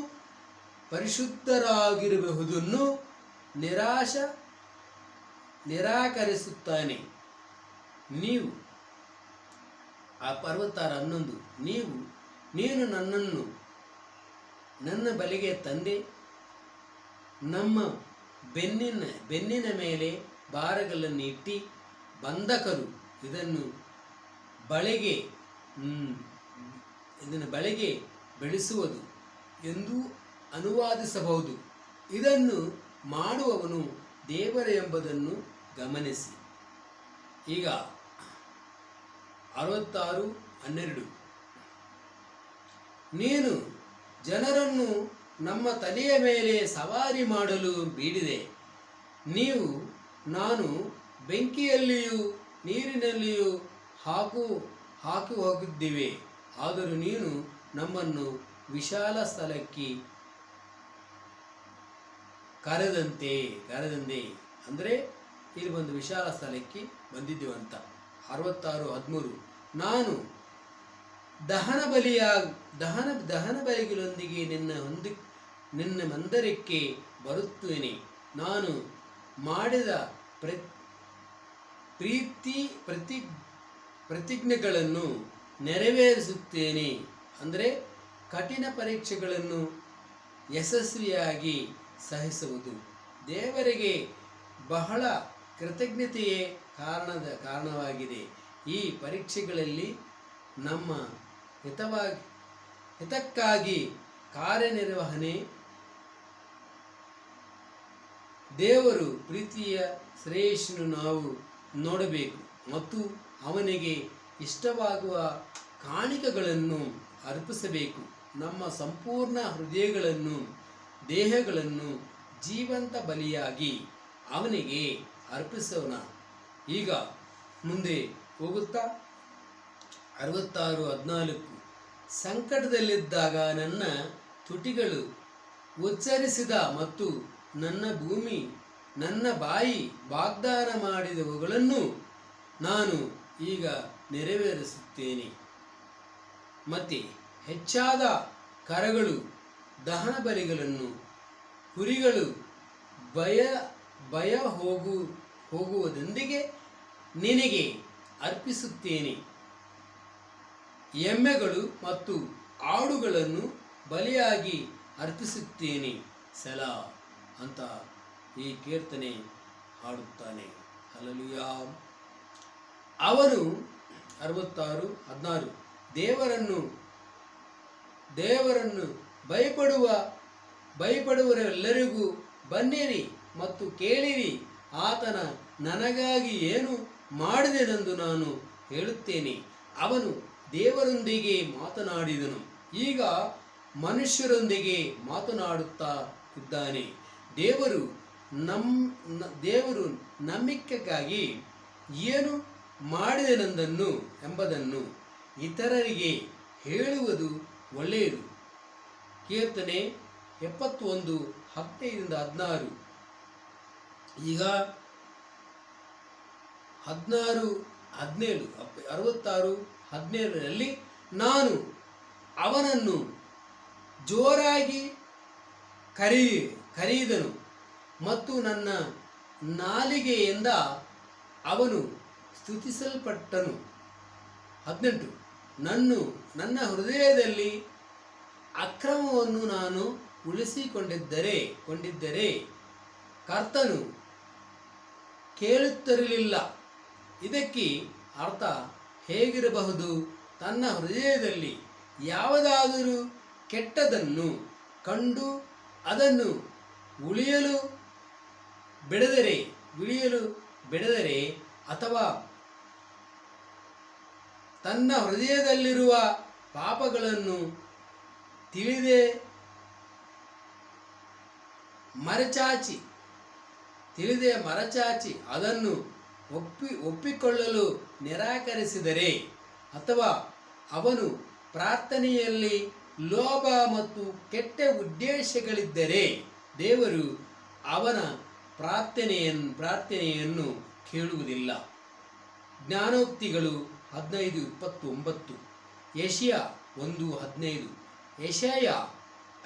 ಪರಿಶುದ್ಧರಾಗಿರುವುದನ್ನು ನಿರಾಕರಿಸುತ್ತಾನೆ. ನೀವು 66:11 ನೀನು ನನ್ನನ್ನು ನನ್ನ ಬಳಿಗೆ ತಂದೆ, ನಮ್ಮ ಬೆನ್ನಿನ ಮೇಲೆ ಭಾರಗಳನ್ನು ಇಟ್ಟಿ ಬಂಧಕರು ಇದನ್ನು ಬಳಿಗೆ ಬೆಳೆಸುವುದು ಎಂದು ಅನುವಾದಿಸಬಹುದು. ಇದನ್ನು ಮಾಡುವವನು ದೇವರ ಎಂಬುದನ್ನು ಗಮನಿಸಿ. ಈಗ 66:12 ನೀನು ಜನರನ್ನು ನಮ್ಮ ತಲೆಯ ಮೇಲೆ ಸವಾರಿ ಮಾಡಲು ಬಿಡಿದೆ. ನಾನು ಬೆಂಕಿಯಲ್ಲಿಯೂ ನೀರಿನಲ್ಲಿಯೂ ಹಾಕಿ ಹೋಗಿದ್ದೇವೆ. ಆದರೂ ನೀನು ನಮ್ಮನ್ನು ವಿಶಾಲ ಸ್ಥಳಕ್ಕೆ ಕರೆದಂತೆ ಅಂದರೆ ಇಲ್ಲಿ ಒಂದು ವಿಶಾಲ ಸ್ಥಳಕ್ಕೆ ಬಂದಿದ್ದೇವಂತ. 66:13 ನಾನು ದಹನ ಬಲಿಗಳೊಂದಿಗೆ ನಿನ್ನ ಮಂದಿರಕ್ಕೆ ಬರುತ್ತೇನೆ. ನಾನು ಮಾಡಿದ ಪ್ರತಿಜ್ಞೆಗಳನ್ನು ನೆರವೇರಿಸುತ್ತೇನೆ. ಅಂದರೆ ಕಠಿಣ ಪರೀಕ್ಷೆಗಳನ್ನು ಯಶಸ್ವಿಯಾಗಿ ಸಹಿಸುವುದು ದೇವರಿಗೆ ಬಹಳ ಕೃತಜ್ಞತೆಯೇ ಕಾರಣವಾಗಿದೆ. ಈ ಪರೀಕ್ಷೆಗಳಲ್ಲಿ ನಮ್ಮ ಹಿತಕ್ಕಾಗಿ ಕಾರ್ಯನಿರ್ವಹಣೆ ದೇವರು ಪ್ರೀತಿಯ ಶ್ರೇಷ್ಠನು ನಾವು ನೋಡಬೇಕು ಮತ್ತು ಅವನಿಗೆ ಇಷ್ಟವಾಗುವ ಕಾಣಿಕೆಗಳನ್ನು ಅರ್ಪಿಸಬೇಕು. ನಮ್ಮ ಸಂಪೂರ್ಣ ಹೃದಯಗಳನ್ನು ದೇಹಗಳನ್ನು ಜೀವಂತ ಬಲಿಯಾಗಿ ಅವನಿಗೆ ಅರ್ಪಿಸೋಣ. ಈಗ ಮುಂದೆ ಹೋಗುತ್ತಾ 66:14 ಸಂಕಟದಲ್ಲಿದ್ದಾಗ ನನ್ನ ತುಟಿಗಳು ಉಚ್ಚರಿಸಿದ ಮತ್ತು ನನ್ನ ಬಾಯಿ ವಾಗ್ದಾನ ಮಾಡಿದವುಗಳನ್ನು ನಾನು ಈಗ ನೆರವೇರಿಸುತ್ತೇನೆ. ಮತ್ತೆ ಹೆಚ್ಚಾದ ಕರಗಳು ದಹನ ಬಲಿಗಳನ್ನು ಕುರಿಗಳು ಭಯ ಹೋಗುವುದೊಂದಿಗೆ ನಿನಗೆ ಅರ್ಪಿಸುತ್ತೇನೆ. ಎಮ್ಮೆಗಳು ಮತ್ತು ಆಡುಗಳನ್ನು ಬಲಿಯಾಗಿ ಅರ್ಪಿಸುತ್ತೇನೆ. ಸಲಾ ಅಂತ ಈ ಕೀರ್ತನೆ ಹಾಡುತ್ತಾನೆ. ಹಲ್ಲೆಲೂಯಾ. ಅವನು 66:16 ದೇವರನ್ನು ಭಯಪಡುವರೆಲ್ಲರಿಗೂ ಬನ್ನಿರಿ ಮತ್ತು ಕೇಳಿರಿ. ಆತನ ನನಗಾಗಿ ಏನು ಮಾಡಿದೆನೆಂದು ನಾನು ಹೇಳುತ್ತೇನೆ. ಅವನು ದೇವರೊಂದಿಗೆ ಮಾತನಾಡಿದನು, ಈಗ ಮನುಷ್ಯರೊಂದಿಗೆ ಮಾತನಾಡುತ್ತಾ ಇದ್ದಾನೆ. ದೇವರು ನಂಬಿಕೆಗಾಗಿ ಏನು ಮಾಡಿದನೆಂದನ್ನು ಎಂಬುದನ್ನು ಇತರರಿಗೆ ಹೇಳುವುದು ಒಳ್ಳೆಯದು. ಕೀರ್ತನೆ 71 15ರಿಂದ 16. ಈಗ 16, 17, 66, 17ರಲ್ಲಿ ನಾನು ಅವನನ್ನು ಜೋರಾಗಿ ಕರೆಯಿದನು ಮತ್ತು ನನ್ನ ನಾಲಿಗೆಯಿಂದ ಅವನು ಸ್ತುತಿಸಲ್ಪಟ್ಟನು. 18, ನನ್ನ ಹೃದಯದಲ್ಲಿ ಅಕ್ರಮವನ್ನು ನಾನು ಕೊಂಡಿದ್ದರೆ ಕರ್ತನು ಕೇಳುತ್ತಿರಲಿಲ್ಲ. ಇದಕ್ಕೆ ಅರ್ಥ ಹೇಗಿರಬಹುದು? ತನ್ನ ಹೃದಯದಲ್ಲಿ ಯಾವುದಾದರೂ ಕೆಟ್ಟದನ್ನು ಕಂಡು ಅದನ್ನು ಉಳಿಯಲು ಬಿಡದರೆ ಅಥವಾ ತನ್ನ ಹೃದಯದಲ್ಲಿರುವ ಪಾಪಗಳನ್ನು ತಿಳಿದೇ ಮರಚಾಚಿ ಅದನ್ನು ಒಪ್ಪಿಕೊಳ್ಳಲು ನಿರಾಕರಿಸಿದರೆ ಅಥವಾ ಅವನು ಪ್ರಾರ್ಥನೆಯಲ್ಲಿ ಲೋಭ ಮತ್ತು ಕೆಟ್ಟ ಉದ್ದೇಶಗಳಿದ್ದರೆ ದೇವರು ಅವನ ಪ್ರಾರ್ಥನೆಯನ್ನು ಕೇಳುವುದಿಲ್ಲ. ಜ್ಞಾನೋಕ್ತಿಗಳು 15:29, ಯೆಶಾಯ 1:15, ಯೆಶಾಯ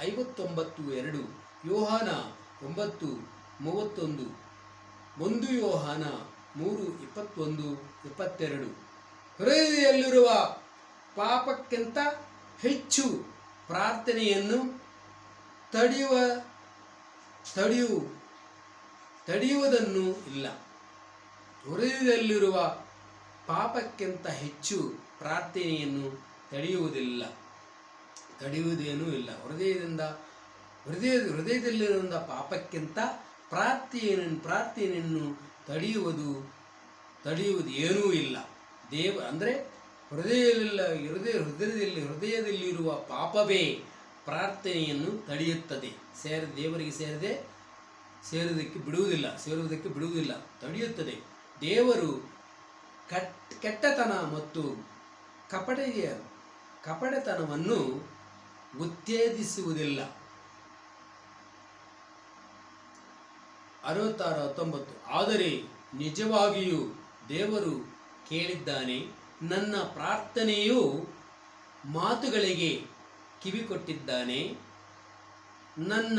59:2, ಯೋಹಾನ 9:31, 1 ಯೋಹಾನ 3:21-22. ಹೃದಯದಲ್ಲಿರುವ ಪಾಪಕ್ಕಿಂತ ಹೆಚ್ಚು ಪ್ರಾರ್ಥನೆಯನ್ನು ತಡೆಯುವುದನ್ನು ಇಲ್ಲ. ಹೃದಯದಲ್ಲಿರುವ ಪಾಪಕ್ಕಿಂತ ಹೆಚ್ಚು ಪ್ರಾರ್ಥನೆಯನ್ನು ತಡೆಯುವುದೇನೂ ಇಲ್ಲ. ಹೃದಯದಲ್ಲಿರುವ ಪಾಪಕ್ಕಿಂತ ಪ್ರಾರ್ಥನೆಯನ್ನು ತಡೆಯುವುದು ಏನೂ ಇಲ್ಲ. ಅಂದರೆ ಹೃದಯದಲ್ಲಿರುವ ಪಾಪವೇ ಪ್ರಾರ್ಥನೆಯನ್ನು ತಡೆಯುತ್ತದೆ. ದೇವರಿಗೆ ಸೇರುವುದಕ್ಕೆ ಬಿಡುವುದಿಲ್ಲ, ತಡೆಯುತ್ತದೆ. ದೇವರು ಕೆಟ್ಟತನ ಮತ್ತು ಕಪಟತನವನ್ನು ಉತ್ತೇಜಿಸುವುದಿಲ್ಲ. 66:19, ಆದರೆ ನಿಜವಾಗಿಯೂ ದೇವರು ಕೇಳಿದ್ದಾನೆ, ನನ್ನ ಪ್ರಾರ್ಥನೆಯು ಮಾತುಗಳಿಗೆ ಕಿವಿಕೊಟ್ಟಿದ್ದಾನೆ. ನನ್ನ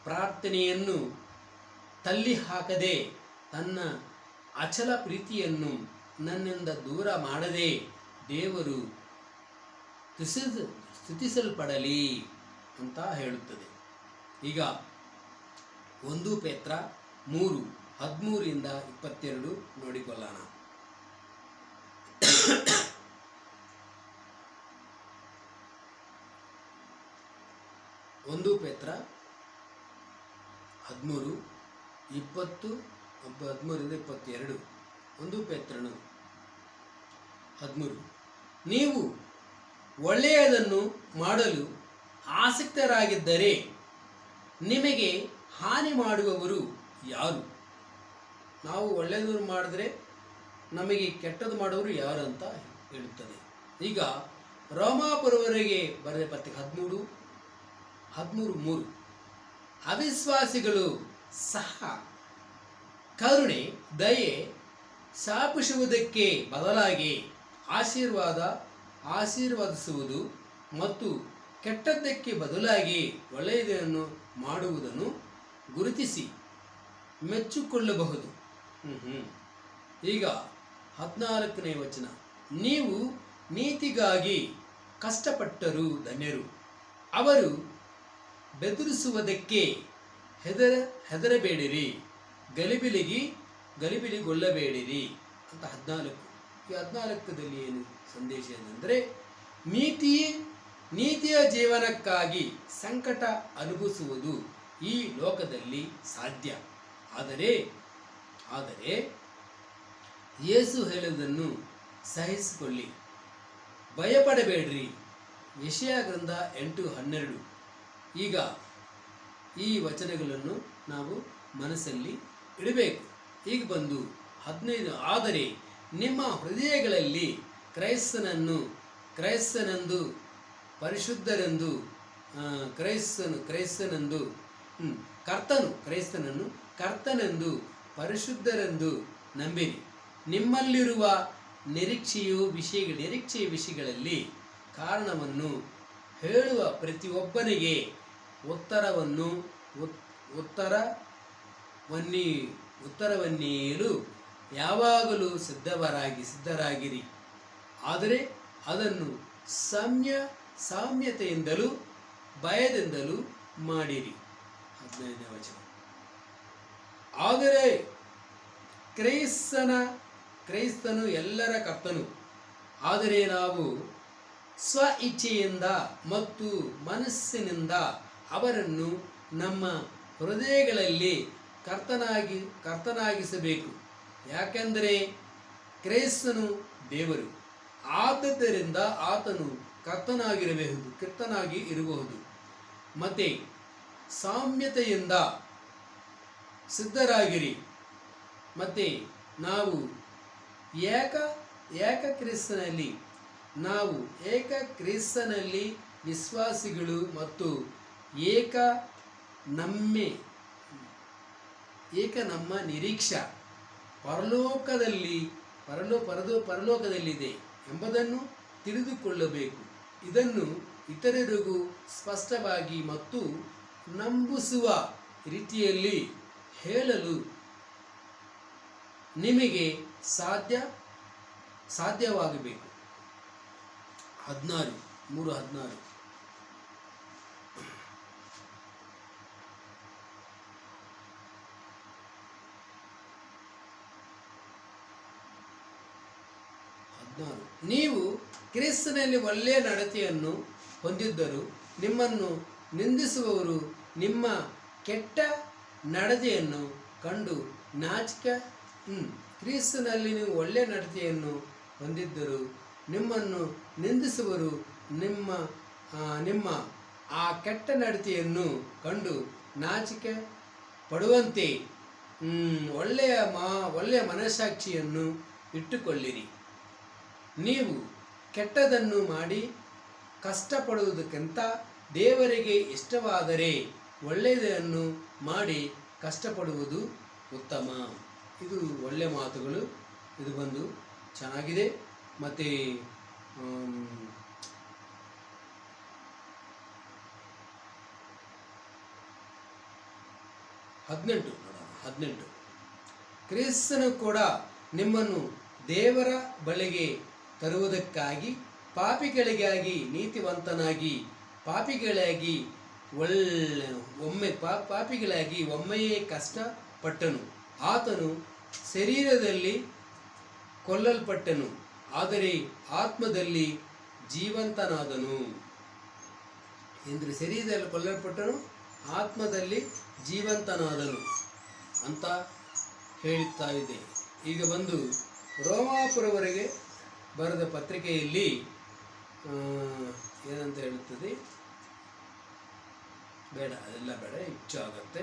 ಪ್ರಾರ್ಥನೆಯನ್ನು ತಳ್ಳಿಹಾಕದೆ ತನ್ನ ಅಚಲ ಪ್ರೀತಿಯನ್ನು ನನ್ನಿಂದ ದೂರ ಮಾಡದೆ ದೇವರು ಸ್ತುತಿಸಲ್ಪಡಲಿ ಅಂತ ಹೇಳುತ್ತದೆ. ಈಗ 1 ಪೇತ್ರ 3:13-22 ನೋಡಿಕೊಳ್ಳೋಣ. 1 ಪೇತ್ರ 13:20-22. 1 ಪೇತ್ರನು 13, ನೀವು ಒಳ್ಳೆಯದನ್ನು ಮಾಡಲು ಆಸಕ್ತರಾಗಿದ್ದರೆ ನಿಮಗೆ ಹಾನಿ ಮಾಡುವವರು ಯಾರು? ನಾವು ಒಳ್ಳೆಯದನ್ನು ಮಾಡಿದ್ರೆ ನಮಗೆ ಕೆಟ್ಟದ್ದು ಮಾಡೋರು ಯಾರು ಅಂತ ಹೇಳುತ್ತದೆ. ಈಗ ರೋಮಾಪುರವರೆಗೆ ಬರೆದ ಪತ್ರಿಕೆ 13:3, ಅವಿಶ್ವಾಸಿಗಳು ಸಹ ಕರುಣೆ, ದಯೆ ಸ್ಥಾಪಿಸುವುದಕ್ಕೆ ಬದಲಾಗಿ ಆಶೀರ್ವಾದಿಸುವುದು ಮತ್ತು ಕೆಟ್ಟದ್ದಕ್ಕೆ ಬದಲಾಗಿ ಒಳ್ಳೆಯದನ್ನು ಮಾಡುವುದನ್ನು ಗುರುತಿಸಿ ಮೆಚ್ಚಿಕೊಳ್ಳಬಹುದು. ಈಗ 14ನೇ ವಚನ, ನೀವು ನೀತಿಗಾಗಿ ಕಷ್ಟಪಟ್ಟರು ಧನ್ಯರು, ಅವರು ಬೆದರಿಸುವುದಕ್ಕೆ ಹೆದರಬೇಡಿರಿ, ಗಲಿಬಿಲಿಗೊಳ್ಳಬೇಡಿರಿ ಅಂತ 14. ಈ 14ದಲ್ಲಿ ಏನು ಸಂದೇಶ ಏನೆಂದರೆ, ನೀತಿಯ ಜೀವನಕ್ಕಾಗಿ ಸಂಕಟ ಅನುಭವಿಸುವುದು ಈ ಲೋಕದಲ್ಲಿ ಸಾಧ್ಯ. ಆದರೆ ಯೇಸು ಹೇಳುವುದನ್ನು ಸಹಿಸಿಕೊಳ್ಳಿ, ಭಯಪಡಬೇಡ್ರಿ. ಯೆಶಾಯ ಗ್ರಂಥ 8:12. ಈಗ ಈ ವಚನಗಳನ್ನು ನಾವು ಮನಸ್ಸಲ್ಲಿ ಇಡಬೇಕು. ಈಗ ಬಂದು 15, ಆದರೆ ನಿಮ್ಮ ಹೃದಯಗಳಲ್ಲಿ ಕ್ರೈಸ್ತನೆಂದು ಪರಿಶುದ್ಧರೆಂದು ಕ್ರೈಸ್ತನೆಂದು ಕ್ರೈಸ್ತನನ್ನು ಕರ್ತನೆಂದು ಪರಿಶುದ್ಧರೆಂದು ನಂಬಿರಿ. ನಿಮ್ಮಲ್ಲಿರುವ ನಿರೀಕ್ಷೆಯ ವಿಷಯಗಳಲ್ಲಿ ಕಾರಣವನ್ನು ಹೇಳುವ ಪ್ರತಿಯೊಬ್ಬನಿಗೆ ಉತ್ತರವನ್ನೇಳಲು ಯಾವಾಗಲೂ ಸಿದ್ಧರಾಗಿರಿ. ಆದರೆ ಅದನ್ನು ಸಾಮ್ಯತೆಯಿಂದಲೂ ಭಯದಿಂದಲೂ ಮಾಡಿರಿ. 15ನೇ ವಚನ. ಆದರೆ ಕ್ರೈಸ್ತನು ಎಲ್ಲರ ಕರ್ತನು. ಆದರೆ ನಾವು ಸ್ವ ಇಚ್ಛೆಯಿಂದ ಮತ್ತು ಮನಸ್ಸಿನಿಂದ ಅವರನ್ನು ನಮ್ಮ ಹೃದಯಗಳಲ್ಲಿ ಕರ್ತನಾಗಿಸಬೇಕು. ಯಾಕೆಂದರೆ ಕ್ರೈಸ್ತನು ದೇವರು, ಆದ್ದರಿಂದ ಆತನು ಕರ್ತನಾಗಿ ಇರಬಹುದು. ಮತ್ತೆ ಸಾಮ್ಯತೆಯಿಂದ ಸಿದ್ಧರಾಗಿರಿ. ಮತ್ತೆ ನಾವು ಏಕ ಕ್ರಿಸ್ತನಲ್ಲಿ ವಿಶ್ವಾಸಿಗಳು ಮತ್ತು ನಮ್ಮ ನಿರೀಕ್ಷೆ ಪರಲೋಕದಲ್ಲಿದೆ ಎಂಬುದನ್ನು ತಿಳಿದುಕೊಳ್ಳಬೇಕು. ಇದನ್ನು ಇತರರಿಗೂ ಸ್ಪಷ್ಟವಾಗಿ ಮತ್ತು ನಂಬಿಸುವ ರೀತಿಯಲ್ಲಿ ಹೇಳಲು ನಿಮಗೆ ಸಾಧ್ಯವಾಗಬೇಕು. 3:16. ನೀವು ಕ್ರಿಸ್ತನಲ್ಲಿ ಒಳ್ಳೆಯ ನಡತೆಯನ್ನು ಹೊಂದಿದ್ದರೂ ನಿಮ್ಮನ್ನು ನಿಂದಿಸುವವರು ನಿಮ್ಮ ಕೆಟ್ಟ ನಡತೆಯನ್ನು ಕಂಡು ಕ್ರಿಸ್ತನಲ್ಲಿ ನೀವು ಒಳ್ಳೆಯ ನಡತೆಯನ್ನು ಹೊಂದಿದ್ದರೂ ನಿಮ್ಮನ್ನು ನಿಂದಿಸುವರು ನಿಮ್ಮ ಆ ಕೆಟ್ಟ ನಡತೆಯನ್ನು ಕಂಡು ನಾಚಿಕೆ ಪಡುವಂತೆ ಒಳ್ಳೆಯ ಮನಸ್ಸಾಕ್ಷಿಯನ್ನು ಇಟ್ಟುಕೊಳ್ಳಿರಿ. ನೀವು ಕೆಟ್ಟದನ್ನು ಮಾಡಿ ಕಷ್ಟಪಡುವುದಕ್ಕಿಂತ ದೇವರಿಗೆ ಇಷ್ಟವಾದರೆ ಒಳ್ಳೆಯದನ್ನು ಮಾಡಿ ಕಷ್ಟಪಡುವುದು ಉತ್ತಮ. ಇದು ಒಳ್ಳೆಯ ಮಾತುಗಳು. ಇದು ಬಂದು ಚೆನ್ನಾಗಿದೆ. ಮತ್ತು 18 ಕ್ರಿಸ್ತನು ಕೂಡ ನಿಮ್ಮನ್ನು ದೇವರ ಬಳಿಗೆ ತರುವುದಕ್ಕಾಗಿ ಪಾಪಿಗಳಿಗಾಗಿ ನೀತಿವಂತನಾಗಿ ಪಾಪಿಗಳಾಗಿ ಒಮ್ಮೆಯೇ ಕಷ್ಟಪಟ್ಟನು. ಆತನು ಶರೀರದಲ್ಲಿ ಕೊಲ್ಲಲ್ಪಟ್ಟನು, ಆದರೆ ಆತ್ಮದಲ್ಲಿ ಜೀವಂತನಾದನು. ಶರೀರದಲ್ಲಿ ಕೊಲ್ಲಲ್ಪಟ್ಟನು, ಆತ್ಮದಲ್ಲಿ ಜೀವಂತನಾದನು ಅಂತ ಹೇಳುತ್ತಾ ಇದೆ. ಈಗ ಬಂದು ರೋಮಾಪುರವರೆಗೆ ಬರೆದ ಪತ್ರಿಕೆಯಲ್ಲಿ ಏನಂತ ಹೇಳುತ್ತದೆ, ಬೇಡ ಅದೆಲ್ಲ ಬೇಡ, ಹೆಚ್ಚು ಆಗುತ್ತೆ.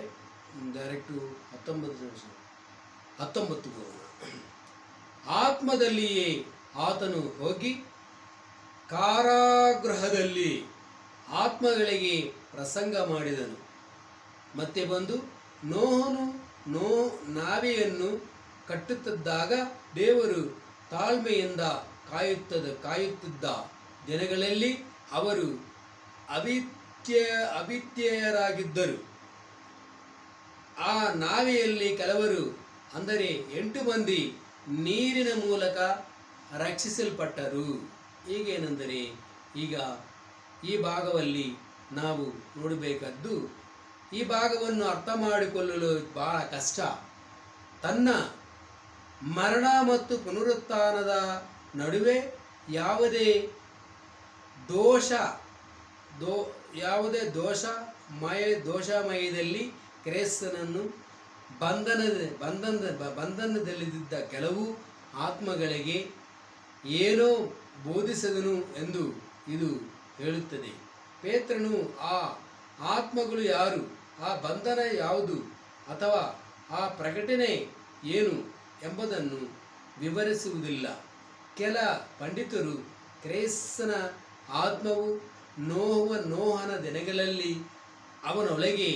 ಡೈರೆಕ್ಟು 19 ಹೋಗೋಣ. ಆತ್ಮದಲ್ಲಿಯೇ ಆತನು ಹೋಗಿ ಕಾರಾಗೃಹದಲ್ಲಿ ಆತ್ಮಗಳಿಗೆ ಪ್ರಸಂಗ ಮಾಡಿದನು. ಮತ್ತೆ ಬಂದು ನೋಹನು ನಾವೆಯನ್ನು ಕಟ್ಟುತ್ತಿದ್ದಾಗ ದೇವರು ತಾಳ್ಮೆಯಿಂದ ಕಾಯುತ್ತಿದ್ದ ದಿನಗಳಲ್ಲಿ ಅವರು ಅವಿತ್ಯರಾಗಿದ್ದರು. ಆ ನಾವೆಯಲ್ಲಿ ಕೆಲವರು, ಅಂದರೆ 8 ಮಂದಿ ನೀರಿನ ಮೂಲಕ ರಕ್ಷಿಸಲ್ಪಟ್ಟರು. ಈಗೇನೆಂದರೆ, ಈಗ ಈ ಭಾಗದಲ್ಲಿ ನಾವು ನೋಡಬೇಕಾದ್ದು, ಈ ಭಾಗವನ್ನು ಅರ್ಥ ಮಾಡಿಕೊಳ್ಳಲು ಬಹಳ ಕಷ್ಟ. ತನ್ನ ಮರಣ ಮತ್ತು ಪುನರುತ್ಥಾನದ ನಡುವೆ ಯಾವುದೇ ದೋಷಮಯದಲ್ಲಿ ಕ್ರೈಸ್ತನನ್ನು ಬಂಧನದಲ್ಲಿದ್ದ ಕೆಲವು ಆತ್ಮಗಳಿಗೆ ಏನೋ ಬೋಧಿಸಿದನು ಎಂದು ಇದು ಹೇಳುತ್ತದೆ. ಪೇತ್ರನು ಆ ಆತ್ಮಗಳು ಯಾರು, ಆ ಬಂಧನ ಯಾವುದು ಅಥವಾ ಆ ಪ್ರಕಟಣೆ ಏನು ಎಂಬುದನ್ನು ವಿವರಿಸುವುದಿಲ್ಲ. ಕೆಲ ಪಂಡಿತರು ಕ್ರೈಸ್ತನ ಆತ್ಮವು ನೋಹನ ದಿನಗಳಲ್ಲಿ ಅವನೊಳಗೆ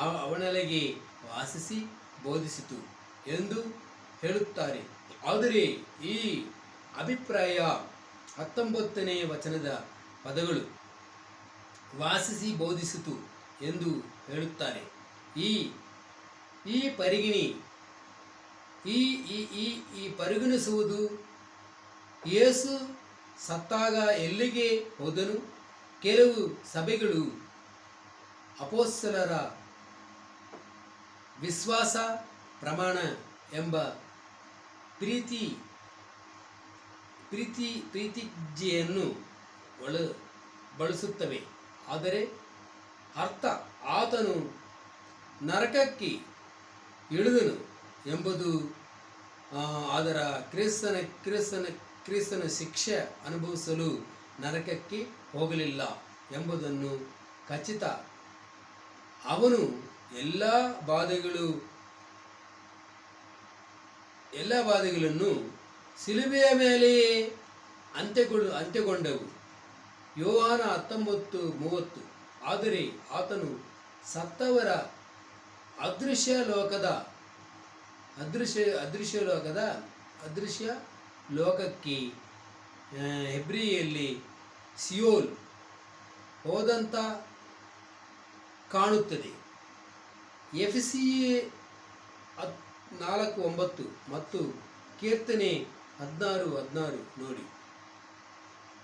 ಅವನೊಳಗೆ ವಾಸಿಸಿ ಬೋಧಿಸಿತು ಎಂದು ಹೇಳುತ್ತಾರೆ. ಆದರೆ ಈ ಅಭಿಪ್ರಾಯ 19ನೇ ವಚನದ ಪದಗಳು ವಾಸಿಸಿ ಬೋಧಿಸಿತು ಎಂದು ಹೇಳುತ್ತಾರೆ. ಈ ಪರಿಗಣಿಸುವುದು ಯೇಸು ಸತ್ತಾಗ ಎಲ್ಲಿಗೆ ಹೋದನು? ಕೆಲವು ಸಭೆಗಳು ಅಪೊಸ್ತಲರ ವಿಶ್ವಾಸ ಪ್ರಮಾಣ ಎಂಬ ಪ್ರೀತಿಜ್ಞೆಯನ್ನು ಬಳಸುತ್ತವೆ. ಆದರೆ ಅರ್ಥ ಆತನು ನರಕಕ್ಕೆ ಇಳಿದನು ಎಂಬುದು ಅದರ ಕ್ರಿಸ್ತನ ಶಿಕ್ಷೆ ಅನುಭವಿಸಲು ನರಕಕ್ಕೆ ಹೋಗಲಿಲ್ಲ ಎಂಬುದನ್ನು ಖಚಿತ. ಅವನು ಎಲ್ಲ ಬಾಧೆಗಳನ್ನು ಶಿಲುಬೆಯ ಮೇಲೆಯೇ ಅಂತ್ಯಗೊಂಡವು. ಯೋಹಾನ 19:30. ಆದರೆ ಆತನು ಸತ್ತವರ ಅದೃಶ್ಯ ಲೋಕಕ್ಕೆ ಹೆಬ್ರಿಯಲ್ಲಿ ಸಿಯೋಲ್ ಹೋದಂತ ಕಾಣುತ್ತದೆ. ಎಫೆಸಿಯ 4:9 ಮತ್ತು ಕೀರ್ತನೆ 16:16 ನೋಡಿ.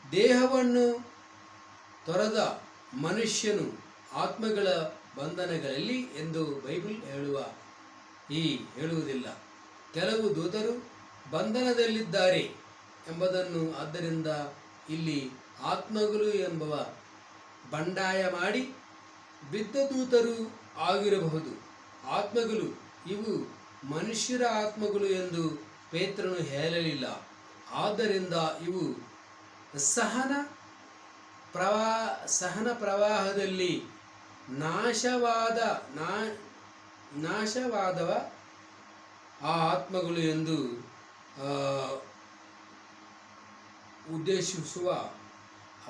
ದೇಹವನ್ನು ತೊರೆದ ಮನುಷ್ಯನು ಆತ್ಮಗಳ ಬಂಧನಗಳಲ್ಲಿ ಎಂದು ಬೈಬಲ್ ಹೇಳುವುದಿಲ್ಲ. ಕೆಲವು ದೂತರು ಬಂಧನದಲ್ಲಿದ್ದಾರೆ ಎಂಬುದನ್ನು ಆದ್ದರಿಂದ ಇಲ್ಲಿ ಆತ್ಮಗಳು ಎಂಬುವ ಬಂಡಾಯ ಮಾಡಿ ಬಿದ್ದ ದೂತರು ಆಗಿರಬಹುದು. ಆತ್ಮಗಳು ಇವು ಮನುಷ್ಯರ ಆತ್ಮಗಳು ಎಂದು ಪೇತ್ರನು ಹೇಳಲಿಲ್ಲ. ಆದ್ದರಿಂದ ಇವು ಸಹನ ಪ್ರವಾಹದಲ್ಲಿ ನಾಶವಾದವ ಆ ಆತ್ಮಗಳು ಎಂದು ಉದ್ದೇಶಿಸುವ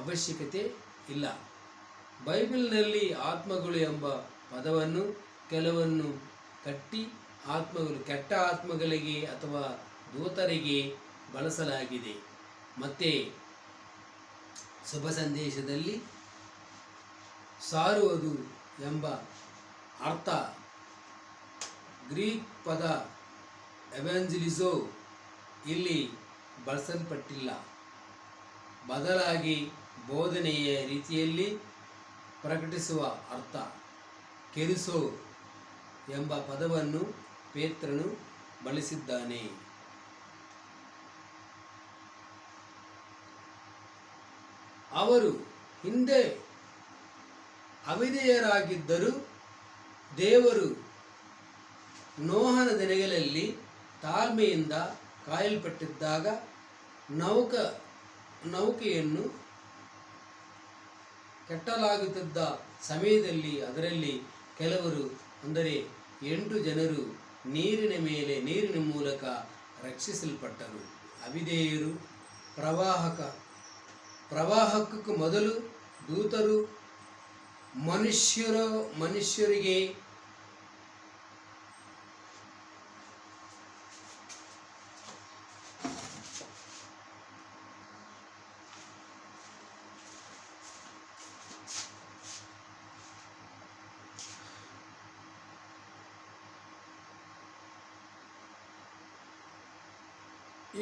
ಅವಶ್ಯಕತೆ ಇಲ್ಲ. ಬೈಬಲ್ನಲ್ಲಿ ಆತ್ಮಗಳು ಎಂಬ ಪದವನ್ನು ಕೆಲವನ್ನು ಕೆಟ್ಟ ಆತ್ಮಗಳಿಗೆ ಅಥವಾ ದೂತರಿಗೆ ಬಳಸಲಾಗಿದೆ. ಮತ್ತೆ ಶುಭ ಸಂದೇಶದಲ್ಲಿ ಸಾರುವುದು ಎಂಬ ಅರ್ಥ ಗ್ರೀಕ್ ಪದ ಎವಾಂಜಲಿಸೋ ಇಲ್ಲಿ ಬಳಸಲ್ಪಟ್ಟಿಲ್ಲ. ಬದಲಾಗಿ ಬೋಧನೆಯ ರೀತಿಯಲ್ಲಿ ಪ್ರಕಟಿಸುವ ಅರ್ಥ ಕೆರಿಸೋ ಎಂಬ ಪದವನ್ನು ಪೇತ್ರನು ಬಳಸಿದ್ದಾನೆ. ಅವರು ಹಿಂದೆ ಅವಿಧೇಯರಾಗಿದ್ದರೂ ದೇವರು ನೋಹನ ದಿನಗಳಲ್ಲಿ ತಾಳ್ಮೆಯಿಂದ ಕಾಯಲ್ಪಟ್ಟಿದ್ದಾಗ ನೌಕೆಯನ್ನು ಕಟ್ಟಲಾಗುತ್ತಿದ್ದ ಸಮಯದಲ್ಲಿ ಅದರಲ್ಲಿ ಕೆಲವರು ಅಂದರೆ 8 ಜನರು ನೀರಿನ ಮೂಲಕ ರಕ್ಷಿಸಲ್ಪಟ್ಟರು. ಅವಿಧೇಯರು ಪ್ರವಾಹಕ್ಕೂ ಮೊದಲು ದೂತರು ಮನುಷ್ಯರಿಗೆ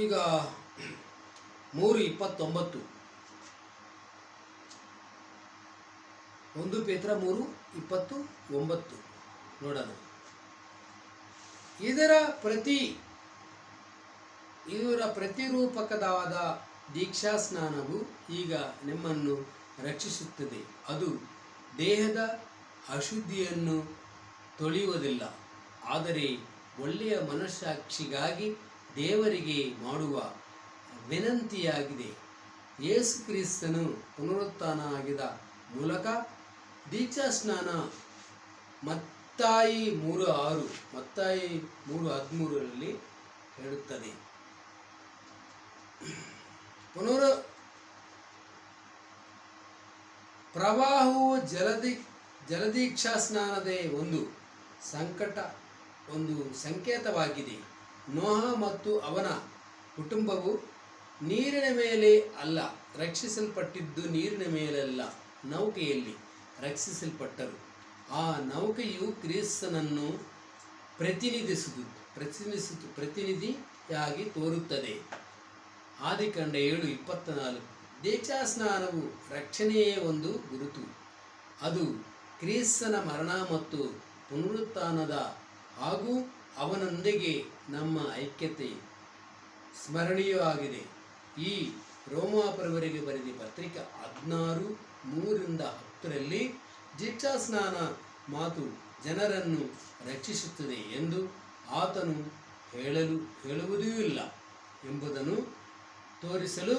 ಈಗ 3:29 1 ಪೇತ್ರ 3:29 ನೋಡೋಣ. ಇದರ ಪ್ರತಿರೂಪಕವಾದ ದೀಕ್ಷಾ ಸ್ನಾನವು ಈಗ ನಿಮ್ಮನ್ನು ರಕ್ಷಿಸುತ್ತದೆ. ಅದು ದೇಹದ ಅಶುದ್ಧಿಯನ್ನು ತೊಳೆಯುವುದಿಲ್ಲ, ಆದರೆ ಒಳ್ಳೆಯ ಮನಸ್ಸಾಕ್ಷಿಗಾಗಿ ದೇವರಿಗೆ ಮಾಡುವ ವಿನಂತಿಯಾಗಿದೆ. ಯೇಸು ಕ್ರಿಸ್ತನು ಪುನರುತ್ಥಾನ ಆಗಿದ ಮೂಲಕ ದೀಕ್ಷಾ ಸ್ನಾನ ಮತ್ತಾಯಿ 3:13 ಹೇಳುತ್ತದೆ. ಪ್ರವಾಹವು ಜಲದೀಕ್ಷಾ ಸ್ನಾನದೇ ಒಂದು ಸಂಕೇತವಾಗಿದೆ. ನೋಹ ಮತ್ತು ಅವನ ಕುಟುಂಬವು ನೀರಿನ ಮೇಲೆ ಅಲ್ಲ ರಕ್ಷಿಸಲ್ಪಟ್ಟಿದ್ದು, ನೀರಿನ ಮೇಲಲ್ಲ ನೌಕೆಯಲ್ಲಿ ರಕ್ಷಿಸಲ್ಪಟ್ಟರು. ಆ ನೌಕೆಯು ಕ್ರಿಸ್ತನನ್ನು ಪ್ರತಿನಿಧಿಯಾಗಿ ತೋರುತ್ತದೆ. ಆದಿಕಾಂಡ 7:24. ದೀಕ್ಷಾಸ್ನಾನವು ರಕ್ಷಣೆಯೇ ಒಂದು ಗುರುತು. ಅದು ಕ್ರಿಸ್ತನ ಮರಣ ಮತ್ತು ಪುನರುತ್ಥಾನದ ಹಾಗೂ ಅವನೊಂದಿಗೆ ನಮ್ಮ ಐಕ್ಯತೆ ಸ್ಮರಣೀಯೂ ಆಗಿದೆ. ಈ ರೋಮಾಪುರವರಿಗೆ ಬರೆದ ಪತ್ರಿಕೆ 16:3-10 ದೀಕ್ಷಾಸ್ನಾನ ಮಾತು ಜನರನ್ನು ರಕ್ಷಿಸುತ್ತದೆ ಎಂದು ಆತನು ಹೇಳುವುದೂ ಇಲ್ಲ ಎಂಬುದನ್ನು ತೋರಿಸಲು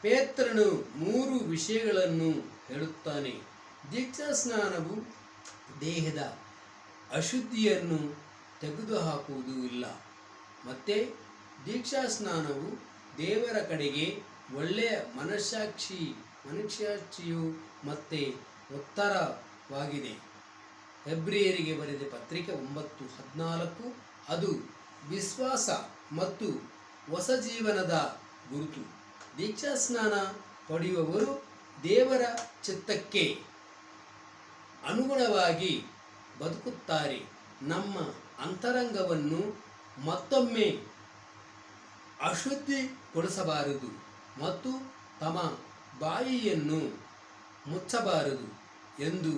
ಪೇತ್ರನು 3 ವಿಷಯಗಳನ್ನು ಹೇಳುತ್ತಾನೆ. ದೀಕ್ಷಾಸ್ನಾನವು ದೇಹದ ಅಶುದ್ಧಿಯನ್ನು ತೆಗೆದುಹಾಕುವುದೂ ಇಲ್ಲ. ಮತ್ತು ದೀಕ್ಷಾಸ್ನಾನವು ದೇವರ ಕಡೆಗೆ ಒಳ್ಳೆಯ ಮನಸ್ಸಾಕ್ಷಿಯು ಮತ್ತೆ ಉತ್ತರವಾಗಿದೆ. ಹೆಬ್ರಿಯರಿಗೆ ಬರೆದ ಪತ್ರಿಕೆ 9:14. ಅದು ವಿಶ್ವಾಸ ಮತ್ತು ಹೊಸ ಜೀವನದ ಗುರುತು. ದೀಕ್ಷಾಸ್ನಾನ ಪಡೆಯುವವರು ದೇವರ ಚಿತ್ತಕ್ಕೆ ಅನುಗುಣವಾಗಿ ಬದುಕುತ್ತಾರೆ. ನಮ್ಮ ಅಂತರಂಗವನ್ನು ಮತ್ತೊಮ್ಮೆ ಅಶುದ್ಧಿಗೊಳಿಸಬಾರದು ಮತ್ತು ತಮ್ಮ ಬಾಯಿಯನ್ನು ಮುಚ್ಚಬಾರದು ಎಂದು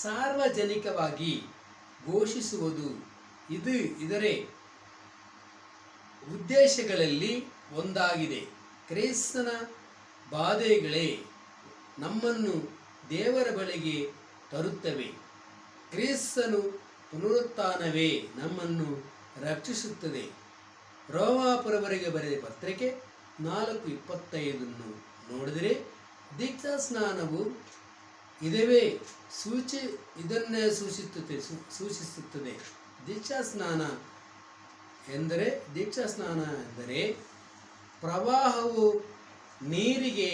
ಸಾರ್ವಜನಿಕವಾಗಿ ಘೋಷಿಸುವುದು ಇದರ ಉದ್ದೇಶಗಳಲ್ಲಿ ಒಂದಾಗಿದೆ. ಕ್ರಿಸ್ತನ ಬಾಧೆಗಳೇ ನಮ್ಮನ್ನು ದೇವರ ಬಳಿಗೆ ತರುತ್ತವೆ. ಕ್ರಿಸ್ತನ ಪುನರುತ್ಥಾನವೇ ನಮ್ಮನ್ನು ರಕ್ಷಿಸುತ್ತದೆ. ರೋಮಾಪುರವರಿಗೆ ಬರೆದ ಪತ್ರಿಕೆ 4:25 ನೋಡಿದರೆ ಇದನ್ನೇ ಸೂಚಿಸುತ್ತದೆ. ದೀಕ್ಷಾಸ್ನಾನ ಎಂದರೆ ಪ್ರವಾಹವು ನೀರಿಗೆ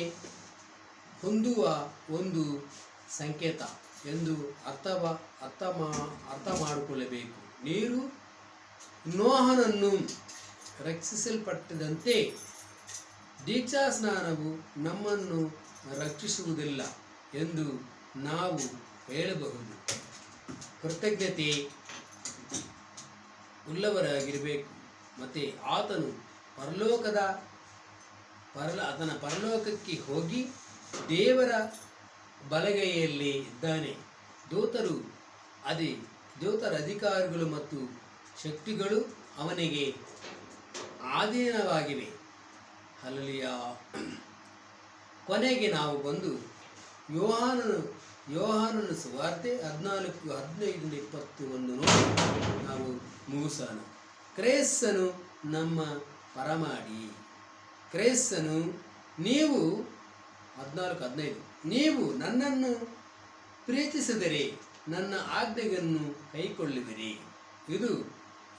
ಹೊಂದುವ ಒಂದು ಸಂಕೇತ ಎಂದು ಅರ್ಥ ಮಾಡಿಕೊಳ್ಳಬೇಕು. ನೀರು ನೋಹನನ್ನು ರಕ್ಷಿಸಲ್ಪಟ್ಟಂತೆ ದೀಕ್ಷಾಸ್ನಾನವು ನಮ್ಮನ್ನು ರಕ್ಷಿಸುವುದಿಲ್ಲ ಎಂದು ನಾವು ಹೇಳಬಹುದು. ಕೃತಜ್ಞತೆ ಉಳ್ಳವರಾಗಿರಬೇಕು. ಮತ್ತು ಆತನು ಪರಲೋಕಕ್ಕೆ ಹೋಗಿ ದೇವರ ಬಲಗೈಯಲ್ಲಿ ಇದ್ದಾನೆ. ದೂತರ ಅಧಿಕಾರಿಗಳು ಮತ್ತು ಶಕ್ತಿಗಳು ಅವನಿಗೆ ಅಧೀನವಾಗಿವೆ. ಹಲ್ಲೆಲೂಯಾ. ಕೊನೆಗೆ ನಾವು ಬಂದು ಯೋಹಾನನ ಸುವಾರ್ತೆ 14:15-21 ನೋಡಿ ನಾವು ಮುಗಿಸೋಣ. ಕ್ರಿಸ್ತನು ನಮ್ಮ ಪರಮಾಡಿ. ಕ್ರಿಸ್ತನು ನೀವು 14:15 ನೀವು ನನ್ನನ್ನು ಪ್ರೀತಿಸಿದರೆ ನನ್ನ ಆಜ್ಞೆಯನ್ನು ಕೈಕೊಳ್ಳುವಿರಿ. ಇದು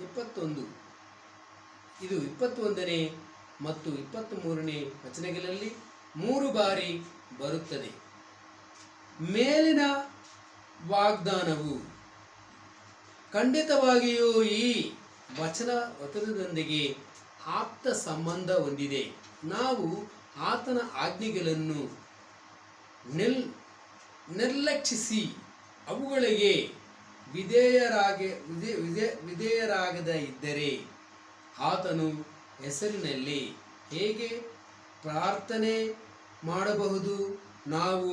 21ನೇ ಮತ್ತು 23ನೇ ವಚನಗಳಲ್ಲಿ 3 ಬಾರಿ ಬರುತ್ತದೆ. ಮೇಲಿನ ವಾಗ್ದಾನವು ಖಂಡಿತವಾಗಿಯೂ ಈ ವಚನದೊಂದಿಗೆ ಆಪ್ತ ಸಂಬಂಧ ಹೊಂದಿದೆ. ನಾವು ಆತನ ಆಜ್ಞೆಗಳನ್ನು ನಿರ್ಲಕ್ಷಿಸಿ ಅವುಗಳಿಗೆ ವಿಧೇಯರಾಗದೇ ಇದ್ದರೆ ಆತನು ಹೆಸರಿನಲ್ಲಿ ಹೇಗೆ ಪ್ರಾರ್ಥನೆ ಮಾಡಬಹುದು? ನಾವು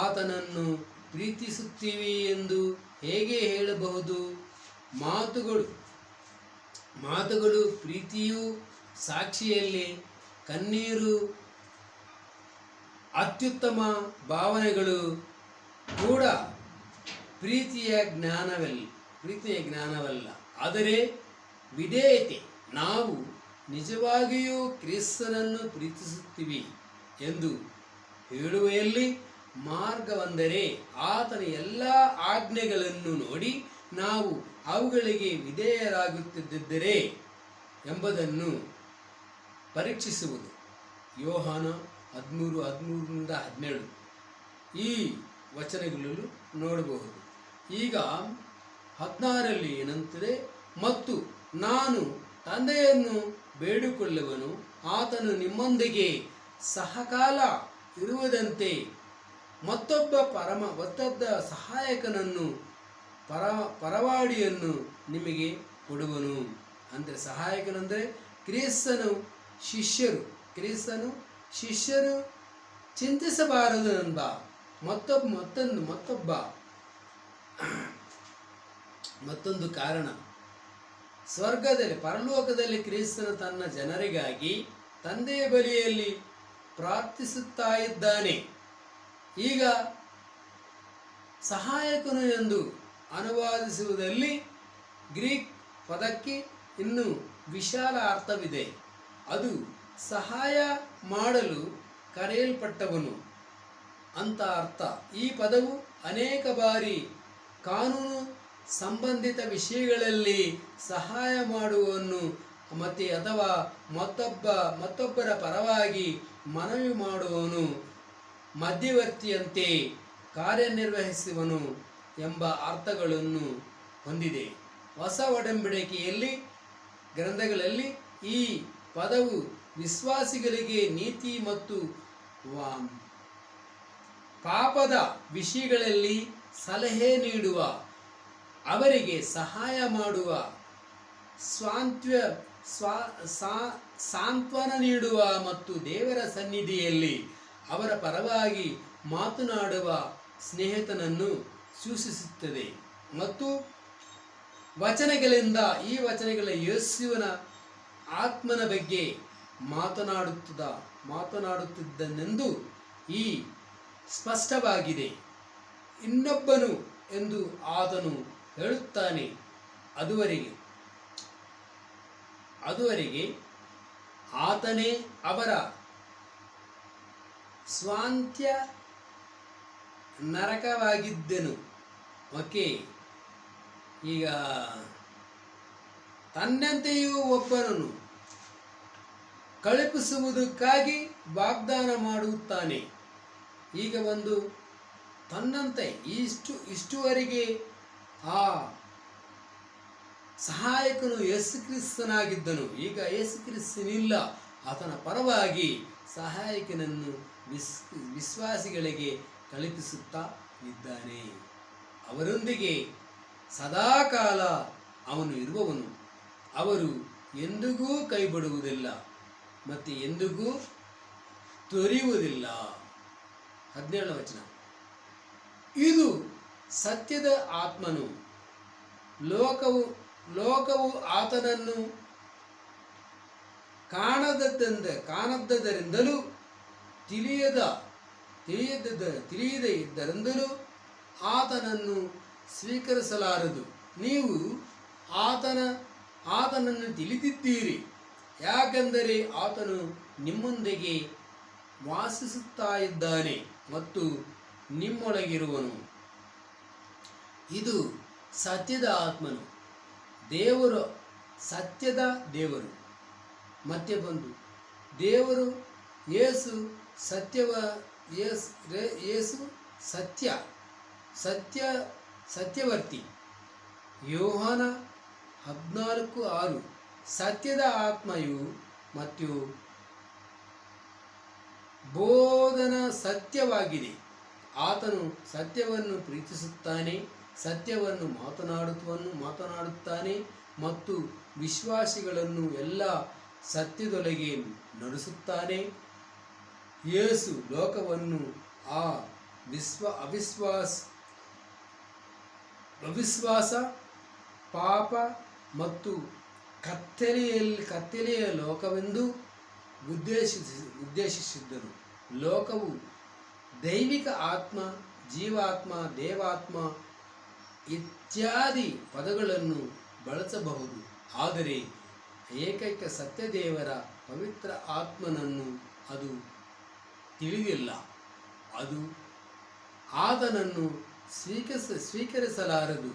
ಆತನನ್ನು ಪ್ರೀತಿಸುತ್ತೀವಿ ಎಂದು ಹೇಗೆ ಹೇಳಬಹುದು? ಮಾತುಗಳು ಪ್ರೀತಿಯು ಸಾಕ್ಷಿಯಲ್ಲಿ ಕಣ್ಣೀರು ಅತ್ಯುತ್ತಮ ಭಾವನೆಗಳು ಕೂಡ ಪ್ರೀತಿಯ ಜ್ಞಾನವಲ್ಲ, ಆದರೆ ವಿಧೇಯತೆ. ನಾವು ನಿಜವಾಗಿಯೂ ಕ್ರಿಸ್ತನನ್ನು ಪ್ರೀತಿಸುತ್ತೀವಿ ಎಂದು ಹೇಳುವೆಯಲ್ಲಿ ಮಾರ್ಗವೆಂದರೆ ಆತನ ಎಲ್ಲ ಆಜ್ಞೆಗಳನ್ನು ನೋಡಿ ನಾವು ಅವುಗಳಿಗೆ ವಿಧೇಯರಾಗುತ್ತಿದ್ದರೆ ಎಂಬುದನ್ನು ಪರೀಕ್ಷಿಸುವುದು. ಯೋಹಾನ 13:13-17. ಈ ವಚನಗಳಲ್ಲೂ ನೋಡಬಹುದು. ಈಗ 16ರಲ್ಲಿ ಏನಂತದೆ, ಮತ್ತು ನಾನು ತಂದೆಯನ್ನು ಬೇಡಿಕೊಳ್ಳುವನು, ಆತನು ನಿಮ್ಮೊಂದಿಗೆ ಸಹಕಾಲ ಇರುವುದಂತೆ ಮತ್ತೊಬ್ಬ ಸಹಾಯಕನನ್ನು ಪರವಾಡಿಯನ್ನು ನಿಮಗೆ ಕೊಡುವನು. ಅಂದರೆ ಸಹಾಯಕನಂದರೆ ಕ್ರಿಸ್ತನು ಶಿಷ್ಯರು ಚಿಂತಿಸಬಾರದು ಎಂಬ ಮತ್ತೊಂದು ಕಾರಣ. ಪರಲೋಕದಲ್ಲಿ ಕ್ರಿಸ್ತನು ತನ್ನ ಜನರಿಗಾಗಿ ತಂದೆಯ ಬಳಿಯಲ್ಲಿ ಪ್ರಾರ್ಥಿಸುತ್ತಾ ಇದ್ದಾನೆ. ಈಗ ಸಹಾಯಕನು ಎಂದು ಅನುವಾದಿಸುವುದರಲ್ಲಿ ಗ್ರೀಕ್ ಪದಕ್ಕೆ ಇನ್ನೂ ವಿಶಾಲ ಅರ್ಥವಿದೆ. ಅದು ಸಹಾಯ ಮಾಡಲು ಕರೆಯಲ್ಪಟ್ಟವನು ಅಂತ ಅರ್ಥ. ಈ ಪದವು ಅನೇಕ ಬಾರಿ ಕಾನೂನು ಸಂಬಂಧಿತ ವಿಷಯಗಳಲ್ಲಿ ಸಹಾಯ ಮಾಡುವವನು ಅಥವಾ ಮತ್ತೊಬ್ಬರ ಪರವಾಗಿ ಮನವಿ ಮಾಡುವವನು, ಮಧ್ಯವರ್ತಿಯಂತೆ ಕಾರ್ಯನಿರ್ವಹಿಸುವನು ಎಂಬ ಅರ್ಥಗಳನ್ನು ಹೊಂದಿದೆ. ಹೊಸ ಒಡಂಬಡಿಕೆಯಲ್ಲಿ ಗ್ರಂಥಗಳಲ್ಲಿ ಈ ಪದವು ವಿಶ್ವಾಸಿಗಳಿಗೆ ನೀತಿ ಮತ್ತು ಪಾಪದ ವಿಷಯಗಳಲ್ಲಿ ಸಲಹೆ ನೀಡುವ, ಅವರಿಗೆ ಸಹಾಯ ಮಾಡುವ, ಸಾಂತ್ವನ ನೀಡುವ ಮತ್ತು ದೇವರ ಸನ್ನಿಧಿಯಲ್ಲಿ ಅವರ ಪರವಾಗಿ ಮಾತನಾಡುವ ಸ್ನೇಹಿತನನ್ನು ಸೂಚಿಸುತ್ತದೆ. ಮತ್ತು ಈ ವಚನಗಳ ಯೇಸುವಿನ ಆತ್ಮನ ಬಗ್ಗೆ ಮಾತನಾಡುತ್ತಿದ್ದನೆಂದು ಈ ಸ್ಪಷ್ಟವಾಗಿದೆ. ಇನ್ನೊಬ್ಬನು ಎಂದು ಆತನು ಹೇಳುತ್ತಾನೆ. ಅದುವರೆಗೆ ಆತನೇ ಅವರ ಸ್ವಾಂತ್ಯ ನರಕವಾಗಿದ್ದನು. ಓಕೆ, ಈಗ ತನ್ನಂತೆಯೂ ಒಬ್ಬನನ್ನು ಕಳುಹಿಸುವುದಕ್ಕಾಗಿ ವಾಗ್ದಾನ ಮಾಡುತ್ತಾನೆ. ಈಗ ಒಂದು ತನ್ನಂತೆ ಇಷ್ಟುವರೆಗೆ ಆ ಸಹಾಯಕನು ಯೇಸು ಕ್ರಿಸ್ತನಾಗಿದ್ದನು. ಈಗ ಯೇಸು ಕ್ರಿಸ್ತನಿಲ್ಲ, ಆತನ ಪರವಾಗಿ ಸಹಾಯಕನನ್ನು ವಿಶ್ವಾಸಿಗಳಿಗೆ ಕಳುಹಿಸುತ್ತಾ ಇದ್ದಾನೆ. ಅವರೊಂದಿಗೆ ಸದಾಕಾಲ ಅವನು ಇರುವವನು. ಅವರು ಎಂದಿಗೂ ಕೈಬಿಡುವುದಿಲ್ಲ ಮತ್ತು ಎಂದಿಗೂ ತೊರೆಯುವುದಿಲ್ಲ. 17ನೇ ವಚನ. ಇದು ಸತ್ಯದ ಆತ್ಮನು. ಲೋಕವು ಆತನನ್ನು ಕಾಣದರಿಂದಲೂ ತಿಳಿಯದ ಇದ್ದರಿಂದಲೂ ಆತನನ್ನು ಸ್ವೀಕರಿಸಲಾರದು. ನೀವು ಆತನನ್ನು ತಿಳಿದಿದ್ದೀರಿ, ಯಾಕೆಂದರೆ ಆತನು ನಿಮ್ಮೊಂದಿಗೆ ವಾಸಿಸುತ್ತಾ ಇದ್ದಾನೆ ಮತ್ತು ನಿಮ್ಮೊಳಗಿರುವನು. ಇದು ಸತ್ಯದ ಆತ್ಮನು. ಸತ್ಯದ ದೇವರು ಮತ್ತೆ ಬಂದು ದೇವರು ಯೇಸು ಸತ್ಯವರ್ತಿ. ಯೋಹಾನ 14:6. ಸತ್ಯದ ಆತ್ಮಯು ಮತ್ತು ಬೋಧನ ಸತ್ಯವಾಗಿದೆ. ಆತನು ಸತ್ಯವನ್ನು ಪ್ರೀತಿಸುತ್ತಾನೆ, ಸತ್ಯವನ್ನು ಮಾತನಾಡುತ್ತಾನೆ ಮತ್ತು ವಿಶ್ವಾಸಿಗಳನ್ನು ಎಲ್ಲ ಸತ್ಯದೊಳಗೆ ನಡೆಸುತ್ತಾನೆ. ಯೇಸು ಲೋಕವನ್ನು ಅವಿಶ್ವಾಸ, ಪಾಪ ಮತ್ತು ಕತ್ತಲೆಯ ಲೋಕವೆಂದು ಉದ್ದೇಶಿಸಿದ್ದರು. ಲೋಕವು ದೈವಿಕ ಆತ್ಮ, ಜೀವಾತ್ಮ, ದೇವಾತ್ಮ ಇತ್ಯಾದಿ ಪದಗಳನ್ನು ಬಳಸಬಹುದು. ಆದರೆ ಏಕೈಕ ಸತ್ಯದೇವರ ಪವಿತ್ರ ಆತ್ಮನನ್ನು ಅದು ತಿಳಿದಿಲ್ಲ. ಅದು ಆತನನ್ನು ಸ್ವೀಕರಿಸಲಾರದು.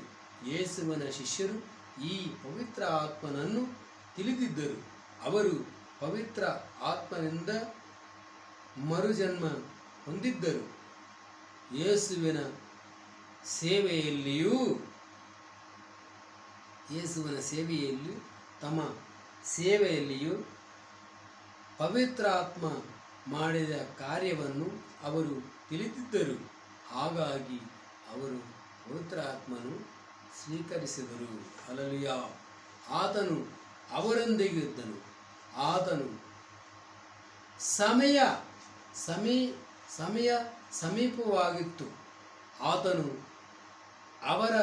ಯೇಸುವಿನ ಶಿಷ್ಯರು ಈ ಪವಿತ್ರ ಆತ್ಮನನ್ನು ತಿಳಿದಿದ್ದರು. ಅವರು ಪವಿತ್ರ ಆತ್ಮನಿಂದ ಮರುಜನ್ಮ ಹೊಂದಿದ್ದರು. ಯೇಸುವಿನ ಸೇವೆಯಲ್ಲಿಯೂ ತಮ್ಮ ಸೇವೆಯಲ್ಲಿಯೂ ಪವಿತ್ರಾತ್ಮ ಮಾಡಿದ ಕಾರ್ಯವನ್ನು ಅವರು ತಿಳಿದಿದ್ದರು. ಹಾಗಾಗಿ ಅವರು ಪವಿತ್ರಾತ್ಮನು ಸ್ವೀಕರಿಸಿದರು. ಹಲ್ಲೆಲೂಯಾ. ಆತನು ಅವರೊಂದಿಗಿದ್ದನು. ಆತನು ಸಮಯ ಸಮೀಪವಾಗಿತ್ತು. ಆತನು ಅವರ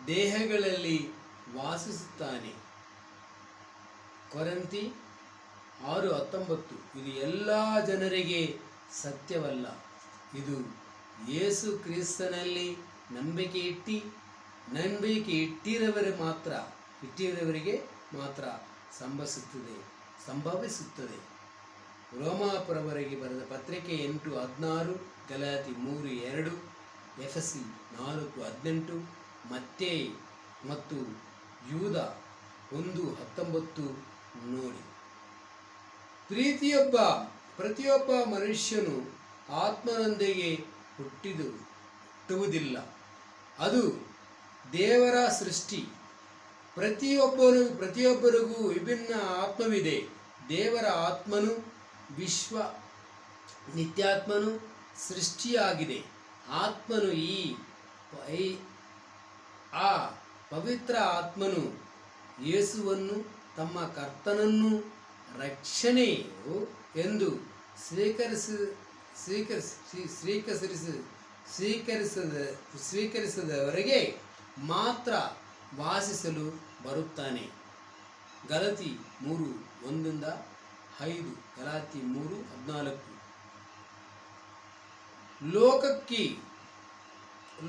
ದೇಹಗಳಲ್ಲಿ ವಾಸಿಸುತ್ತಾನೆ. ಕೊರಿಂಥಿ 6:19. ಇದು ಎಲ್ಲ ಜನರಿಗೆ ಸತ್ಯವಲ್ಲ. ಇದು ಯೇಸು ಕ್ರಿಸ್ತನಲ್ಲಿ ನಂಬಿಕೆ ಇಟ್ಟಿರುವವರಿಗೆ ಮಾತ್ರ ಸಂಭವಿಸುತ್ತದೆ. ರೋಮಾಪುರವರೆಗೆ ಬರೆದ ಪತ್ರಿಕೆ 8:16, ಗಲಾತಿ 3:2, ಎಫೆಸಿ 4:18, ಮತ್ತೇಯ ಮತ್ತು ಯೂದ 1:19 ನೋಡಿ. ಪ್ರತಿಯೊಬ್ಬ ಮನುಷ್ಯನು ಆತ್ಮನೊಂದಿಗೆ ಹುಟ್ಟುವುದಿಲ್ಲ. ಅದು ದೇವರ ಸೃಷ್ಟಿ. ಪ್ರತಿಯೊಬ್ಬರಿಗೂ ವಿಭಿನ್ನ ಆತ್ಮವಿದೆ. ದೇವರ ಆತ್ಮನು ನಿತ್ಯಾತ್ಮನು ಸೃಷ್ಟಿಯಾಗಿದೆ. ಆತ್ಮನು ಆ ಪವಿತ್ರ ಆತ್ಮನು ಯೇಸುವನ್ನು ತಮ್ಮ ಕರ್ತನನ್ನು ರಕ್ಷಣೆಯು ಎಂದು ಸ್ವೀಕರಿಸಿದವರೆಗೆ ಮಾತ್ರ ವಾಸಿಸಲು ಬರುತ್ತಾನೆ. ಗಲಾತಿ 3:1-5, ಗಲಾತಿ 3:14.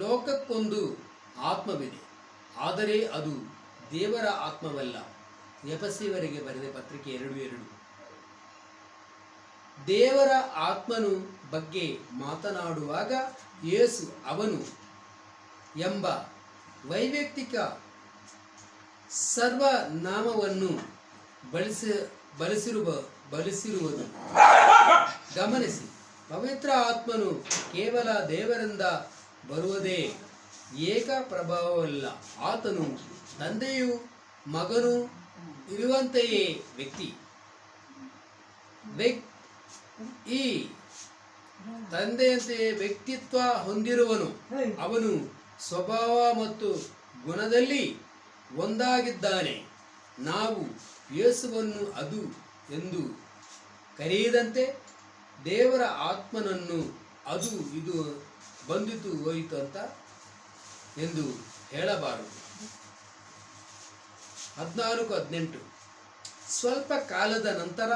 ಲೋಕಕ್ಕೊಂದು ಆತ್ಮವಿದೆ, ಆದರೆ ಅದು ದೇವರ ಆತ್ಮವಲ್ಲ. ಎಫೆಸಿಯವರಿಗೆ ಬರೆದ ಪತ್ರಿಕೆ 2:2. ದೇವರ ಆತ್ಮನು ಬಗ್ಗೆ ಮಾತನಾಡುವಾಗ ಯೇಸು ಅವನು ಎಂಬ ವೈಯಕ್ತಿಕ ಸರ್ವನಾಮವನ್ನು ಬಳಸಿರುವುದು ಗಮನಿಸಿ. ಪವಿತ್ರ ಆತ್ಮನು ಕೇವಲ ದೇವರಿಂದ ಬರುವುದೇ ಏಕ ಪ್ರಭಾವವಲ್ಲ. ಆತನು ತಂದೆಯು ಮಗನು ಇರುವಂತೆಯೇ ಈ ತಂದೆಯಂತೆಯೇ ವ್ಯಕ್ತಿತ್ವ ಹೊಂದಿರುವನು. ಅವನು ಸ್ವಭಾವ ಮತ್ತು ಗುಣದಲ್ಲಿ ಒಂದಾಗಿದ್ದಾನೆ. ನಾವು ಯೇಸುವನ್ನು ಅದು ಎಂದು ಕರೆಯದಂತೆ ದೇವರ ಆತ್ಮನನ್ನು ಅದು ಇದು ಬಂದಿತು ಹೋಯಿತು ಎಂದು ಹೇಳಬಾರದು. 14:18. ಸ್ವಲ್ಪ ಕಾಲದ ನಂತರ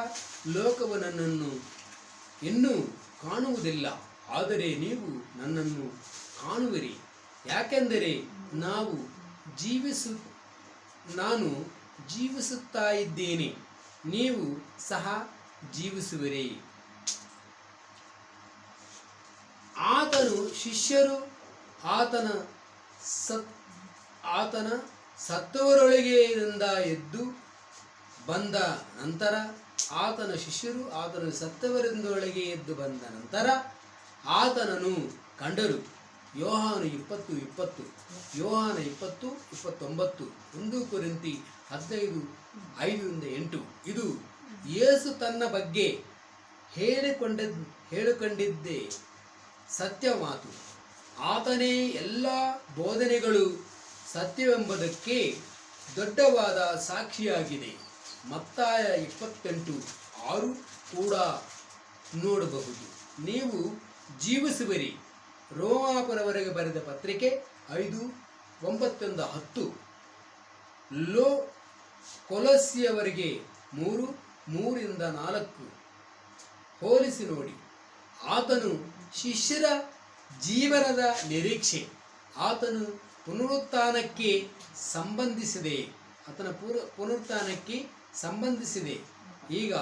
ಲೋಕವು ನನ್ನನ್ನು ಇನ್ನೂ ಕಾಣುವುದಿಲ್ಲ, ಆದರೆ ನೀವು ನನ್ನನ್ನು ಕಾಣುವಿರಿ, ಯಾಕೆಂದರೆ ನಾನು ಜೀವಿಸುತ್ತಾ ಇದ್ದೇನೆ, ನೀವು ಸಹ ಜೀವಿಸುವಿರಿ. ಶಿಷ್ಯರು ಆತನ ಸತ್ತವರೊಳಗೆಯಿಂದ ಎದ್ದು ಬಂದ ನಂತರ ಆತನನ್ನು ಕಂಡರು. ಯೋಹಾನ 20:20, ಯೋಹಾನ 20:29, 1 ಕೊರಿಂಥಿ 15:5-8. ಇದು ಯೇಸು ತನ್ನ ಬಗ್ಗೆ ಹೇಳಿಕೊಂಡಿದ್ದೇ ಸತ್ಯ ಮಾತು. ಆತನೇ ಎಲ್ಲ ಬೋಧನೆಗಳು ಸತ್ಯವೆಂಬುದಕ್ಕೆ ದೊಡ್ಡವಾದ ಸಾಕ್ಷಿಯಾಗಿದೆ. ಮತ್ತಾಯ 28:6 ಕೂಡ ನೋಡಬಹುದು. ನೀವು ಜೀವಿಸುವಿರಿ. ರೋಮಾಪುರವರೆಗೆ ಬರೆದ ಪತ್ರಿಕೆ 5:9-10. ಕೊಲೊಸ್ಸಿಯವರಿಗೆ 3:3-4 ಹೋಲಿಸಿ ನೋಡಿ. ಆತನು ಶಿಷ್ಯರ ಜೀವನದ ನಿರೀಕ್ಷೆ. ಆತನ ಪುನರುತ್ಥಾನಕ್ಕೆ ಸಂಬಂಧಿಸಿದೆ. ಈಗ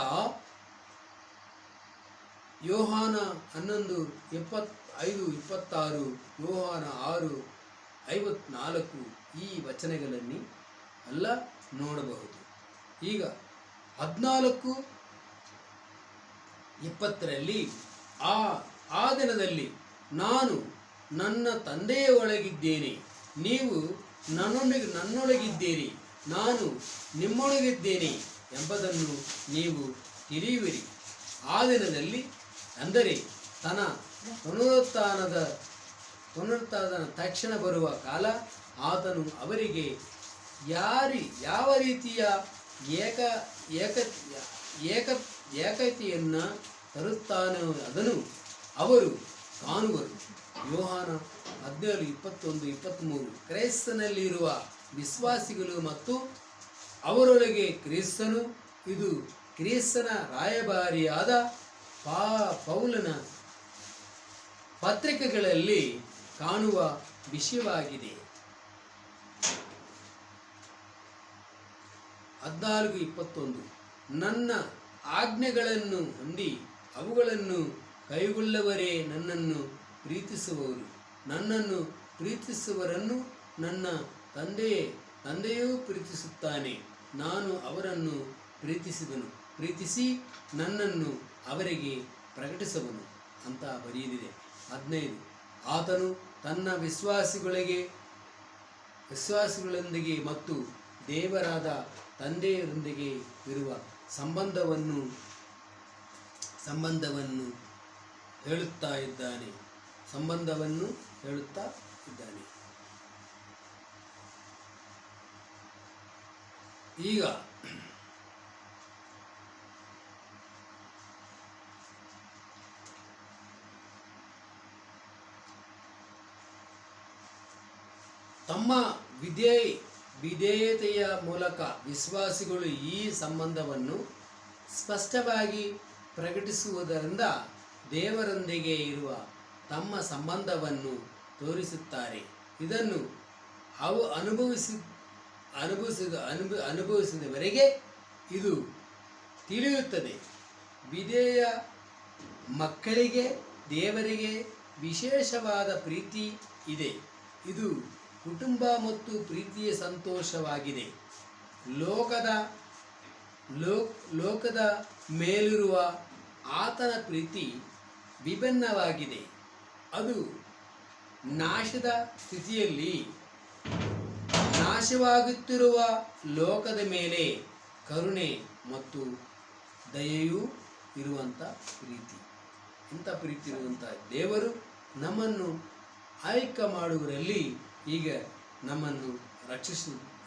ಯೋಹಾನ 11:25-26, ಯೋಹಾನ 6:54 ಈ ವಚನಗಳಲ್ಲಿ ಎಲ್ಲ ನೋಡಬಹುದು. ಈಗ 14:20 ಆ ಆ ದಿನದಲ್ಲಿ ನಾನು ನನ್ನ ತಂದೆಯ ಒಳಗಿದ್ದೇನೆ, ನೀವು ನನ್ನೊಳಗಿದ್ದೀರಿ, ನಾನು ನಿಮ್ಮೊಳಗಿದ್ದೇನೆ ಎಂಬುದನ್ನು ನೀವು ತಿಳಿಯುವಿರಿ. ಆ ದಿನದಲ್ಲಿ ಅಂದರೆ ತನ್ನ ಪುನರುತ್ಥಾನದ ತಕ್ಷಣ ಬರುವ ಕಾಲ ಆತನು ಅವರಿಗೆ ಯಾವ ರೀತಿಯ ಏಕತೆಯನ್ನು ತರುತ್ತಾನೋ ಅದನ್ನು ಅವರು ಕಾಣುವರು. ಯೋಹಾನ 17:21-23. ಕ್ರೈಸ್ತನಲ್ಲಿರುವ ವಿಶ್ವಾಸಿಗಳು ಮತ್ತು ಅವರೊಳಗೆ ಕ್ರಿಸ್ತನು, ಇದು ಕ್ರಿಸ್ತನ ರಾಯಭಾರಿಯಾದ ಪೌಲನ ಪತ್ರಿಕೆಗಳಲ್ಲಿ ಕಾಣುವ ವಿಷಯವಾಗಿದೆ. 14:21. ನನ್ನ ಆಜ್ಞೆಗಳನ್ನು ಹೊಂದಿ ಅವುಗಳನ್ನು ಕೈಗೊಳ್ಳವರೇ ನನ್ನನ್ನು ಪ್ರೀತಿಸುವವರು. ನನ್ನನ್ನು ಪ್ರೀತಿಸುವವರನ್ನು ನನ್ನ ತಂದೆಯೂ ಪ್ರೀತಿಸುತ್ತಾನೆ. ನಾನು ಅವರನ್ನು ಪ್ರೀತಿಸಿ ನನ್ನನ್ನು ಅವರಿಗೆ ಪ್ರಕಟಿಸುವನು ಅಂತ ಬರೆಯಲಿದೆ. 15. ಆತನು ತನ್ನ ವಿಶ್ವಾಸಿಗಳೊಂದಿಗೆ ಮತ್ತು ದೇವರಾದ ತಂದೆಯರೊಂದಿಗೆ ಇರುವ ಸಂಬಂಧವನ್ನು ಹೇಳುತ್ತಾ ಇದ್ದಾನೆ. ಈಗ ತಮ್ಮ ವಿಧೇಯತೆಯ ಮೂಲಕ ವಿಶ್ವಾಸಿಗಳು ಈ ಸಂಬಂಧವನ್ನು ಸ್ಪಷ್ಟವಾಗಿ ಪ್ರಕಟಿಸುವುದರಿಂದ ದೇವರೊಂದಿಗೆ ಇರುವ ತಮ್ಮ ಸಂಬಂಧವನ್ನು ತೋರಿಸುತ್ತಾರೆ. ಇದನ್ನು ಅವು ಅನುಭವಿಸಿದವರೆಗೆ ಇದು ತಿಳಿಯುತ್ತದೆ. ವಿಧೇಯ ಮಕ್ಕಳಿಗೆ ದೇವರಿಗೆ ವಿಶೇಷವಾದ ಪ್ರೀತಿ ಇದೆ. ಇದು ಕುಟುಂಬ ಮತ್ತು ಪ್ರೀತಿಯ ಸಂತೋಷವಾಗಿದೆ. ಲೋಕದ ಮೇಲಿರುವ ಆತನ ಪ್ರೀತಿ ವಿಭಿನ್ನವಾಗಿದೆ. ಅದು ನಾಶದ ಸ್ಥಿತಿಯಲ್ಲಿ ನಾಶವಾಗುತ್ತಿರುವ ಲೋಕದ ಮೇಲೆ ಕರುಣೆ ಮತ್ತು ದಯೆಯೂ ಇರುವಂಥ ಪ್ರೀತಿ. ಇಂಥ ಪ್ರೀತಿ ಇರುವಂಥ ದೇವರು ನಮ್ಮನ್ನು ಆಯ್ಕೆ ಮಾಡುವರಲ್ಲಿ ಈಗ ನಮ್ಮನ್ನು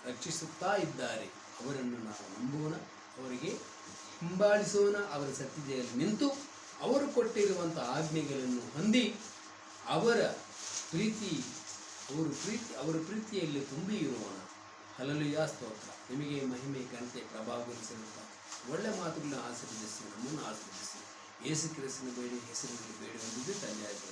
ರಕ್ಷಿಸುತ್ತಾ ಇದ್ದಾರೆ. ಅವರನ್ನು ನಾವು ನಂಬೋಣ, ಅವರಿಗೆ ಹಿಂಬಾಲಿಸೋಣ. ಅವರ ಸತ್ಯತೆಯಲ್ಲಿ ನಿಂತು ಅವರು ಕೊಟ್ಟಿರುವಂಥ ಆಜ್ಞೆಗಳನ್ನು ಹೊಂದಿ ಅವರ ಪ್ರೀತಿಯಲ್ಲಿ ತುಂಬಿ ಇರೋಣ. ಹಲ್ಲೆಲೂಯಾ, ಸ್ತೋತ್ರ. ನಿಮಗೆ ಮಹಿಮೆ, ಘನತೆ, ಪ್ರಭಾವಗಳು ಸಲ್ಲುತ್ತಾ ಒಳ್ಳೆ ಮಾತುಗಳನ್ನ ಆಶೀರ್ವದಿಸಿ, ನಮ್ಮನ್ನು ಆಶೀರ್ವದಿಸಿ. ಯೇಸು ಕ್ರಿಸ್ತನ ಹೆಸರಿನಲ್ಲಿ ಬೇಡಿ ಹೊಂದಿದ್ದು ತಂದೆಯಾಗಿ.